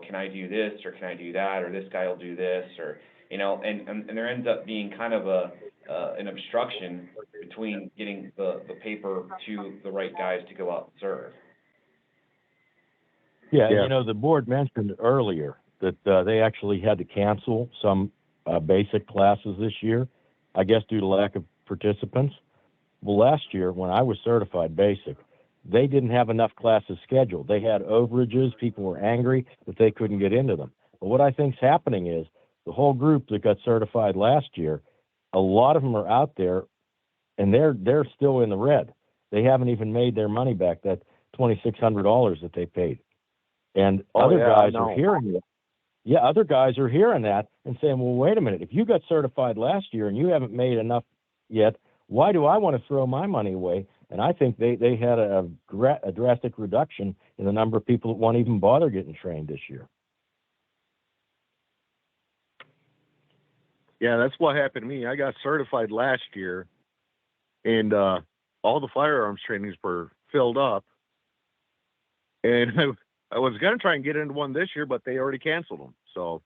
can I do this, or can I do that, or this guy will do this, or, and there ends up being kind of an obstruction between getting the paper to the right guys to go out and serve. Yeah, and, the board mentioned earlier that they actually had to cancel some basic classes this year, I guess due to lack of participants. Well, last year when I was certified basic, they didn't have enough classes scheduled. They had overages. People were angry that they couldn't get into them. But what I think's happening is the whole group that got certified last year, a lot of them are out there, and they're still in the red. They haven't even made their money back, that $2,600 that they paid. And other guys are hearing it. Yeah, other guys are hearing that and saying, well, wait a minute. If you got certified last year and you haven't made enough yet, why do I want to throw my money away? And I think they had a drastic reduction in the number of people that won't even bother getting trained this year. Yeah, that's what happened to me. I got certified last year, and all the firearms trainings were filled up. And I was going to try and get into one this year, but they already canceled them. So.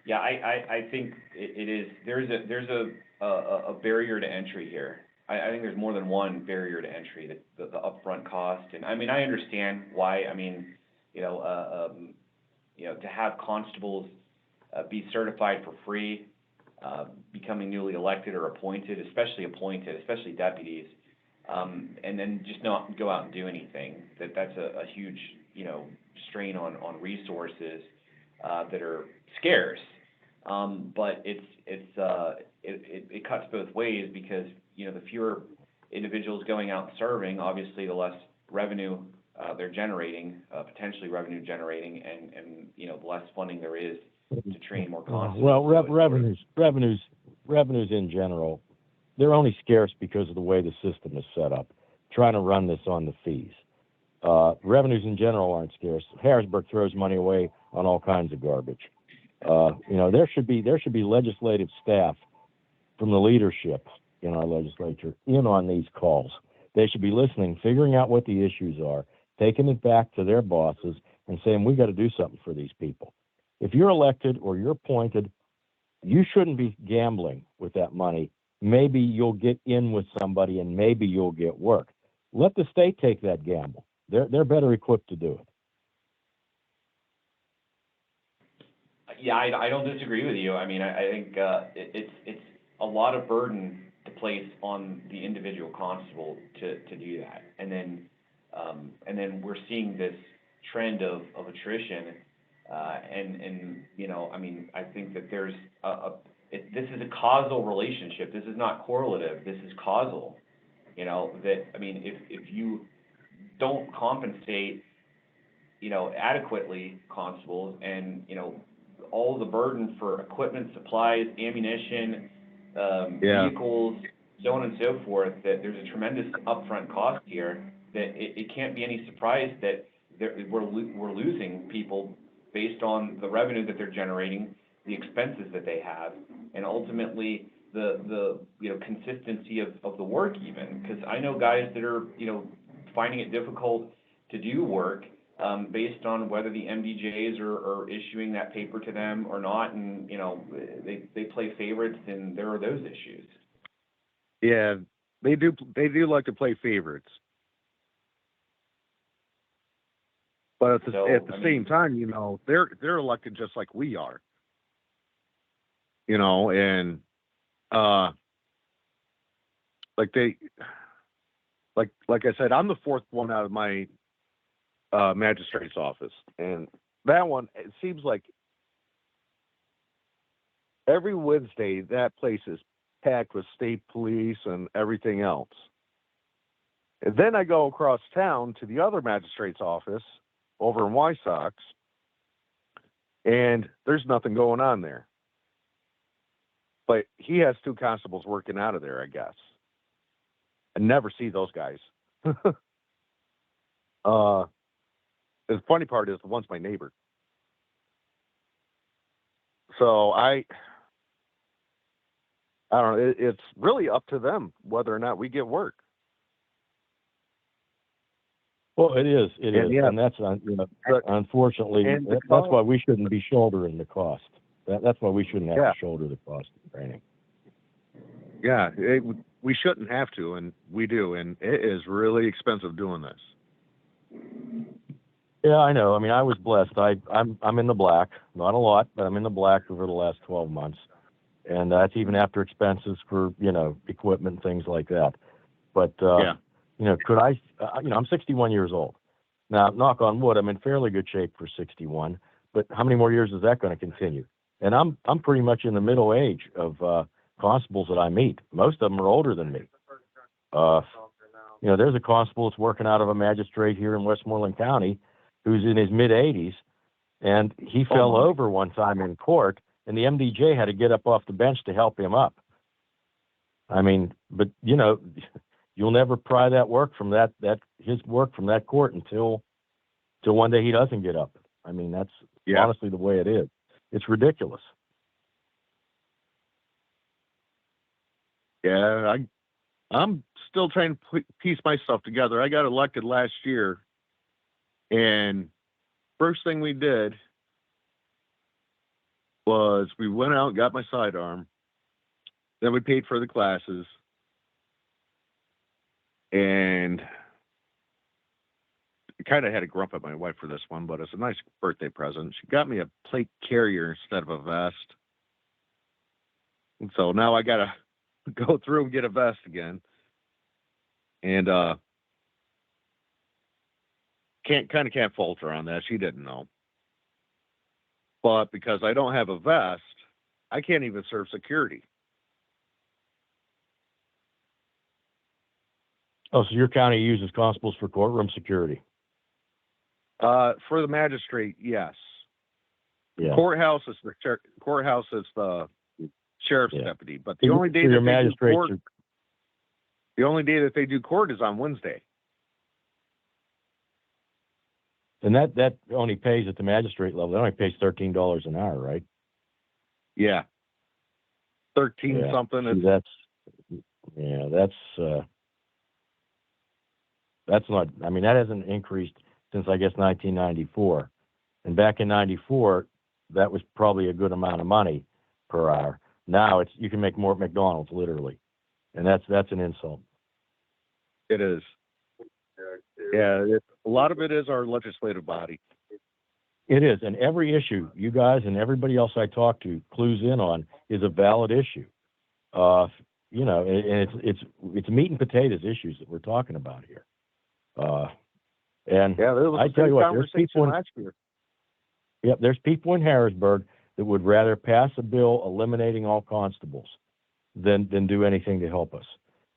Yeah, I think it is, there's a barrier to entry here. I think there's more than one barrier to entry, the upfront cost. And I mean, I understand why. I mean, to have constables be certified for free, becoming newly elected or appointed, especially deputies, and then just not go out and do anything. That's a huge, strain on resources that are scarce. But it cuts both ways because, the fewer individuals going out and serving, obviously the less revenue they're generating, potentially revenue generating, and the less funding there is to train more constables. Well, revenues in general, they're only scarce because of the way the system is set up, trying to run this on the fees. Revenues in general aren't scarce. Harrisburg throws money away on all kinds of garbage. There should be legislative staff from the leadership in our legislature in on these calls. They should be listening, figuring out what the issues are, taking it back to their bosses and saying, we got to do something for these people. If you're elected or you're appointed, you shouldn't be gambling with that money. Maybe you'll get in with somebody and maybe you'll get work. Let the state take that gamble. They're better equipped to do it. Yeah, I don't disagree with you. I mean, I think it's a lot of burden to place on the individual constable to do that, and then we're seeing this trend of attrition, and I mean, I think that there's this is a causal relationship. This is not correlative. This is causal. That I mean, if you don't compensate, adequately constables, and all the burden for equipment, supplies, ammunition, vehicles, so on and so forth, that there's a tremendous upfront cost here, that it can't be any surprise that we're losing people based on the revenue that they're generating, the expenses that they have, and ultimately the consistency of the work even. Because I know guys that are, finding it difficult to do work based on whether the MDJs are issuing that paper to them or not, and they play favorites, and there are those issues. Yeah, they do like to play favorites, but at the same time, they're elected just like we are. And like I said, I'm the fourth one out of my magistrate's office, and that one, it seems like every Wednesday that place is packed with state police and everything else. And then I go across town to the other magistrate's office over in Wysox, and there's nothing going on there. But he has two constables working out of there, I guess. I never see those guys. The funny part is the one's my neighbor. So I don't know. It's really up to them whether or not we get work. Well, it is, and that's unfortunately that's why we shouldn't be shouldering the cost. That's why we shouldn't have to shoulder the cost of training. Yeah, we shouldn't have to, and we do, and it is really expensive doing this. Yeah, I know. I mean, I was blessed. I'm in the black, not a lot, but I'm in the black over the last 12 months, and that's even after expenses for equipment, things like that. But could I? I'm 61 years old now. Knock on wood, I'm in fairly good shape for 61. But how many more years is that going to continue? And I'm pretty much in the middle age of constables that I meet. Most of them are older than me. There's a constable that's working out of a magistrate here in Westmoreland County who's in his mid-80s, and he fell over one time in court, and the MDJ had to get up off the bench to help him up. I mean, but you'll never pry that work from his work from that court until one day he doesn't get up. I mean, that's honestly the way it is. It's ridiculous. Yeah, I'm still trying to piece myself together. I got elected last year, and first thing we did was we went out and got my sidearm. Then we paid for the classes. And I kind of had to grump at my wife for this one, but it's a nice birthday present. She got me a plate carrier instead of a vest. And so now I got to go through and get a vest again. And, can't fault her on that. She didn't know. But because I don't have a vest, I can't even serve security. Oh, so your county uses constables for courtroom security? For the magistrate, yes. Yeah. Courthouse is the sheriff's Yeah. deputy, but the So only day your that they do magistrates court, are- the only day that they do court is on Wednesday. And that only pays at the magistrate level. That only pays $13 an hour, right? Yeah. 13 Yeah. something. See, It's, that's not, I mean, that hasn't increased since, I guess, 1994. And back in 94, that was probably a good amount of money per hour. Now you can make more at McDonald's, literally. And that's an insult. it is. Yeah. A lot of it is our legislative body. It is. And every issue you guys and everybody else I talk to clues in on is a valid issue. You know, and it's meat and potatoes issues that we're talking about here. And Yeah, there was I tell you what, there's people in, last year. yep, there's people in Harrisburg that would rather pass a bill eliminating all constables than do anything to help us.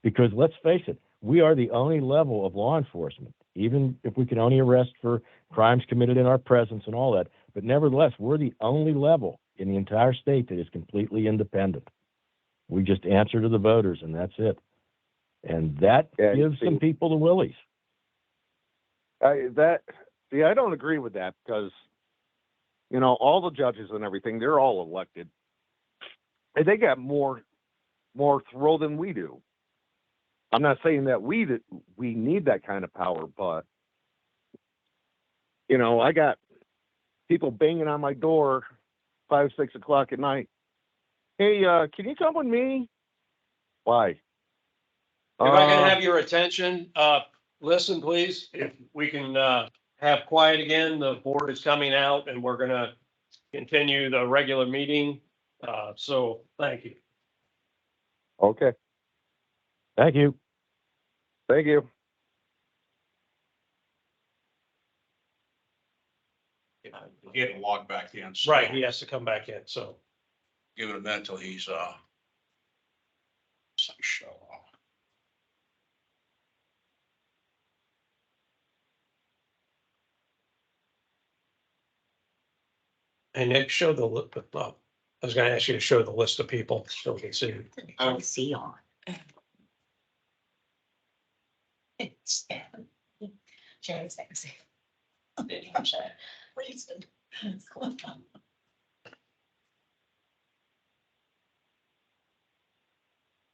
Because let's face it, we are the only level of law enforcement, even if we can only arrest for crimes committed in our presence and all that. But nevertheless, we're the only level in the entire state that is completely independent. We just answer to the voters, and that's it. And that gives some people the willies. I don't agree with that because, you know, all the judges and everything, they're all elected. And they got more throw than we do. I'm not saying that we need that kind of power, but, you know, I got people banging on my door 5, 6 o'clock at night. Hey, can you come with me? Why? If I can have your attention, listen, please, if we can, have quiet again, the board is coming out and we're gonna continue the regular meeting. So thank you. Okay. Thank you. Thank you. He had to log back in. So Right, he has to come back in, so. give it a minute till he's, show off. And Nick, show the, I was gonna ask you to show the list of people so we can see. I see on. Jerry sexy.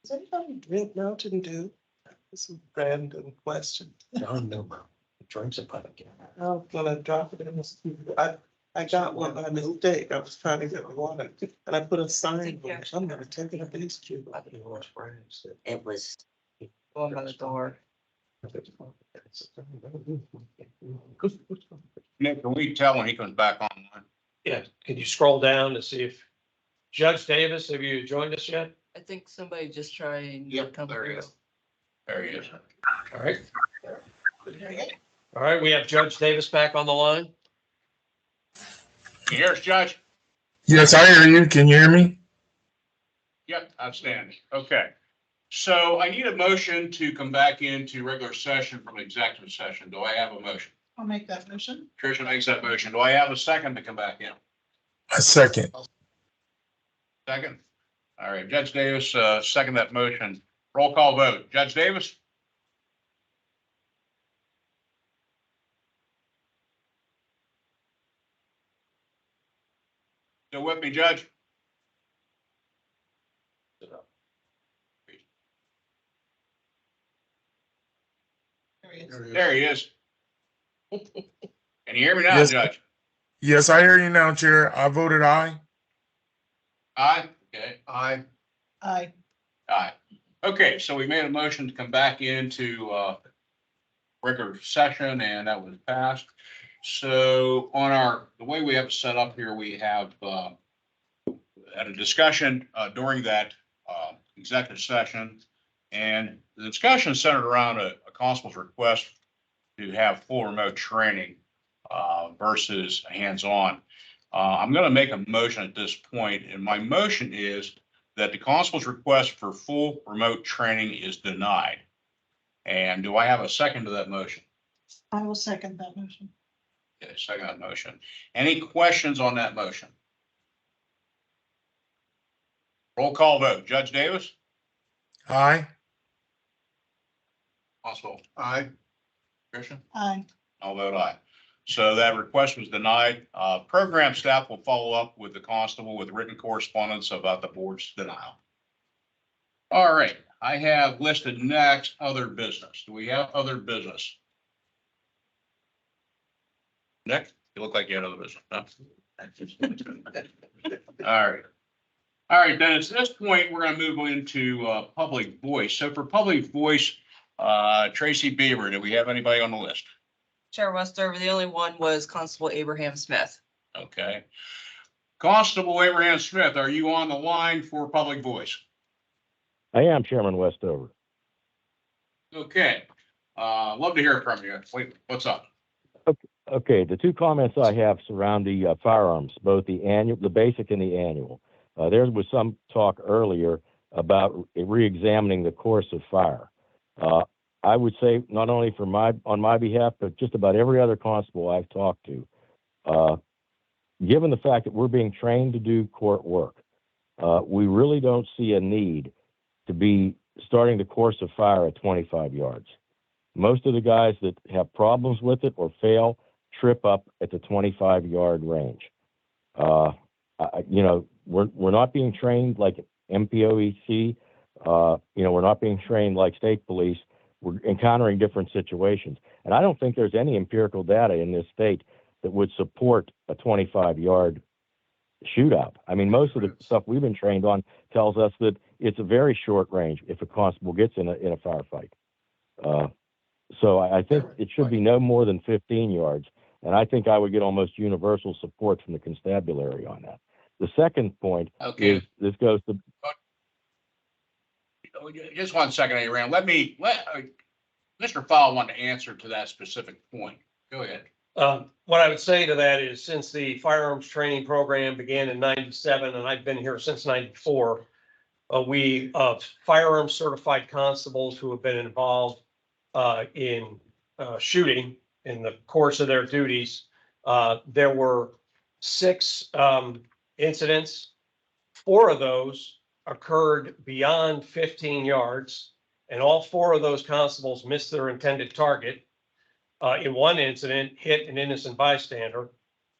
Does anybody drink Mountain Dew? It's a random question. John Newman, drinks a pint again. I'm gonna drop it in the studio. I got one by mistake. I was trying to get water and I put a sign on it. I'm gonna take it up in this cube. It was. Going by the door. Nick, can we tell when he comes back online? Yeah, can you scroll down to see if Judge Davis, have you joined us yet? I think somebody just tried. Yep, there he is. There he is. All right. All right, we have Judge Davis back on the line. Can you hear us, Judge? Yes, I hear you. Can you hear me? Yep, outstanding. Okay. So I need a motion to come back into regular session from executive session. Do I have a motion? I'll make that motion. Tricia makes that motion. Do I have a second to come back in? A second. Second? All right, Judge Davis, second that motion. Roll call vote. Judge Davis? Still with me, Judge? There he is. Can you hear me now, Yes. Judge? Yes, I hear you now, Chair. I voted aye. Aye? Okay, aye. Aye. Aye. Okay, so we made a motion to come back into regular session and that was passed. So on the way we have it set up here, we have had a discussion during that executive session. And the discussion centered around a constable's request to have full remote training versus hands-on. I'm going to make a motion at this point, and my motion is that the constable's request for full remote training is denied. And do I have a second to that motion? I will second that motion. Okay, second that motion. Any questions on that motion? Roll call vote. Judge Davis? Aye. Constable Aye. Christian? Aye. I'll vote aye. So that request was denied. Program staff will follow up with the constable with written correspondence about the board's denial. All right, I have listed next other business. Do we have other business? Nick, you look like you had other business, huh? All right. All right, then at this point, we're gonna move into public voice. So for public voice, Tracy Beaver, do we have anybody on the list? Chair Westover, the only one was Constable Abraham Smith. Okay. Constable Abraham Smith, are you on the line for public voice? I am Chairman Westover. Okay. Love to hear from you. Wait, what's up? Okay, the two comments I have surround the firearms, both the basic and the annual. There was some talk earlier about re-examining the course of fire. I would say not only on my behalf, but just about every other constable I've talked to, given the fact that we're being trained to do court work, we really don't see a need to be starting the course of fire at 25 yards. Most of the guys that have problems with it or fail trip up at the 25-yard range. We're not being trained like MPOEC. We're not being trained like state police. We're encountering different situations. And I don't think there's any empirical data in this state that would support a 25-yard shootout. I mean, most of the stuff we've been trained on tells us that it's a very short range if a constable gets in a firefight. So I think it should be no more than 15 yards. And I think I would get almost universal support from the constabulary on that. The second point is this goes to. Just 1 second, Abraham. Let Mr. Fowle want to answer to that specific point. Go ahead. What I would say to that is since the firearms training program began in 97 and I've been here since 94, we firearms certified constables who have been involved in shooting in the course of their duties. There were 6 incidents. 4 of those occurred beyond 15 yards, and all 4 of those constables missed their intended target. In one incident, hit an innocent bystander.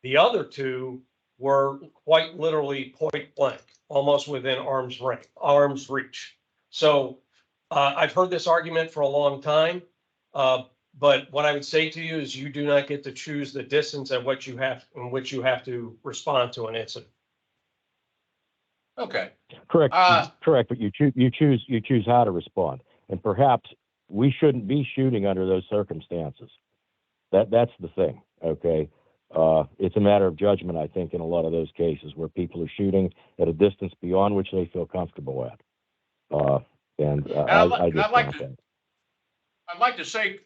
The other 2 were quite literally point blank, almost within arm's reach. So I've heard this argument for a long time, but what I would say to you is you do not get to choose the distance in which you have to respond to an incident. Okay. Correct. Correct. But you choose how to respond, and perhaps we shouldn't be shooting under those circumstances. That's the thing. Okay. It's a matter of judgment, I think, in a lot of those cases where people are shooting at a distance beyond which they feel comfortable at. I'd like to say,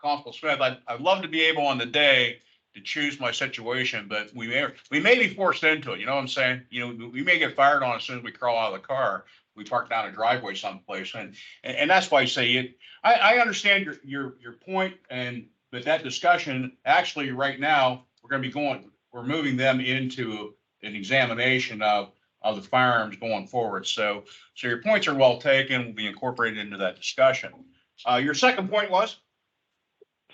Constable Smith, I'd love to be able on the day to choose my situation, but we may be forced into it. You know what I'm saying? We may get fired on as soon as we crawl out of the car. We park down a driveway someplace, and that's why I say it. I understand your point, but that discussion actually right now we're moving them into an examination of the firearms going forward. So your points are well taken. Will be incorporated into that discussion. Your second point was?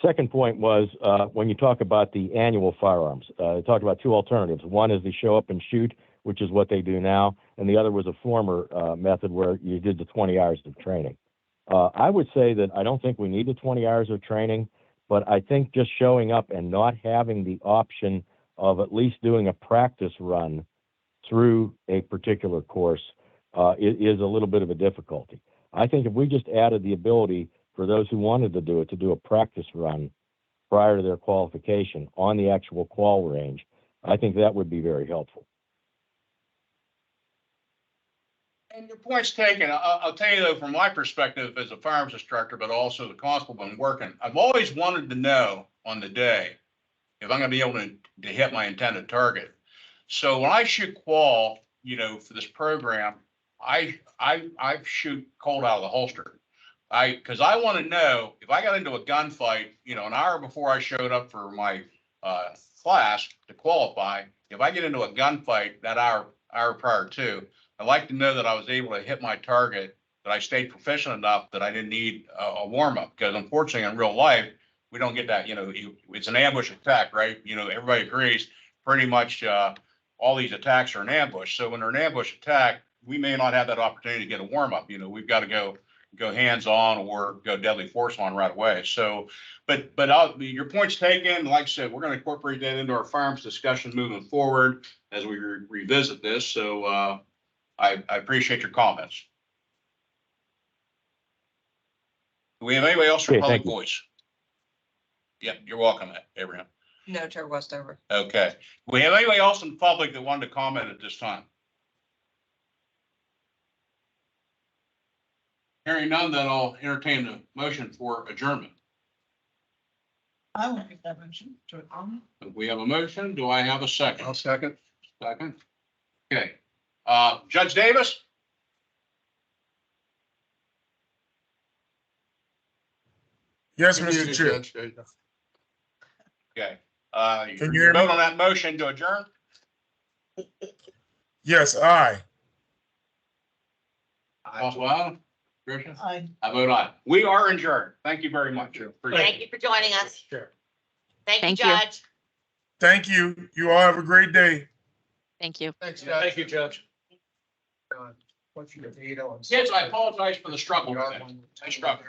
Second point was when you talk about the annual firearms, talked about 2 alternatives. One is the show up and shoot, which is what they do now, and the other was a former method where you did the 20 hours of training. I would say that I don't think we need the 20 hours of training, but I think just showing up and not having the option of at least doing a practice run through a particular course is a little bit of a difficulty. I think if we just added the ability for those who wanted to do a practice run prior to their qualification on the actual qual range, I think that would be very helpful. And your point's taken. I'll tell you though, from my perspective as a firearms instructor, but also the constable been working, I've always wanted to know on the day if I'm gonna be able to hit my intended target. So when I shoot qual, for this program, I shoot cold out of the holster. Cause I want to know if I got into a gunfight, an hour before I showed up for my class to qualify, if I get into a gunfight that hour prior to, I'd like to know that I was able to hit my target, that I stayed proficient enough that I didn't need a warm up. Because unfortunately in real life, we don't get that, it's an ambush attack, right? Everybody agrees pretty much all these attacks are an ambush. So when they're an ambush attack, we may not have that opportunity to get a warm up. We've got to go hands on or go deadly force on right away. So, but your point's taken. Like I said, we're going to incorporate that into our firearms discussion moving forward as we revisit this. So I appreciate your comments. Do we have anybody else for Okay, public thank you. voice? Yeah, you're welcome, Abraham. No, Chair Westover. Okay. Do we have anybody else in the public that wanted to comment at this time? Hearing none, then I'll entertain the motion for adjournment. I will make that motion. We have a motion. Do I have a second? I'll second. Second. Okay. Judge Davis? Yes, You're Mr. muted, Chair. Judge. There you go. Okay. Can you You hear me? vote on that motion to adjourn? Yes, aye. Council Allen? Tricia? Aye. I vote aye. We are adjourned. Thank you very much. Appreciate Thank you for joining us. Sure. Thank you, Thank you. Judge. Thank you. You all have a great day. Thank you. Thanks, Judge. Thank you, Judge. What's your date on? Kids, I apologize for the struggle. I struggled.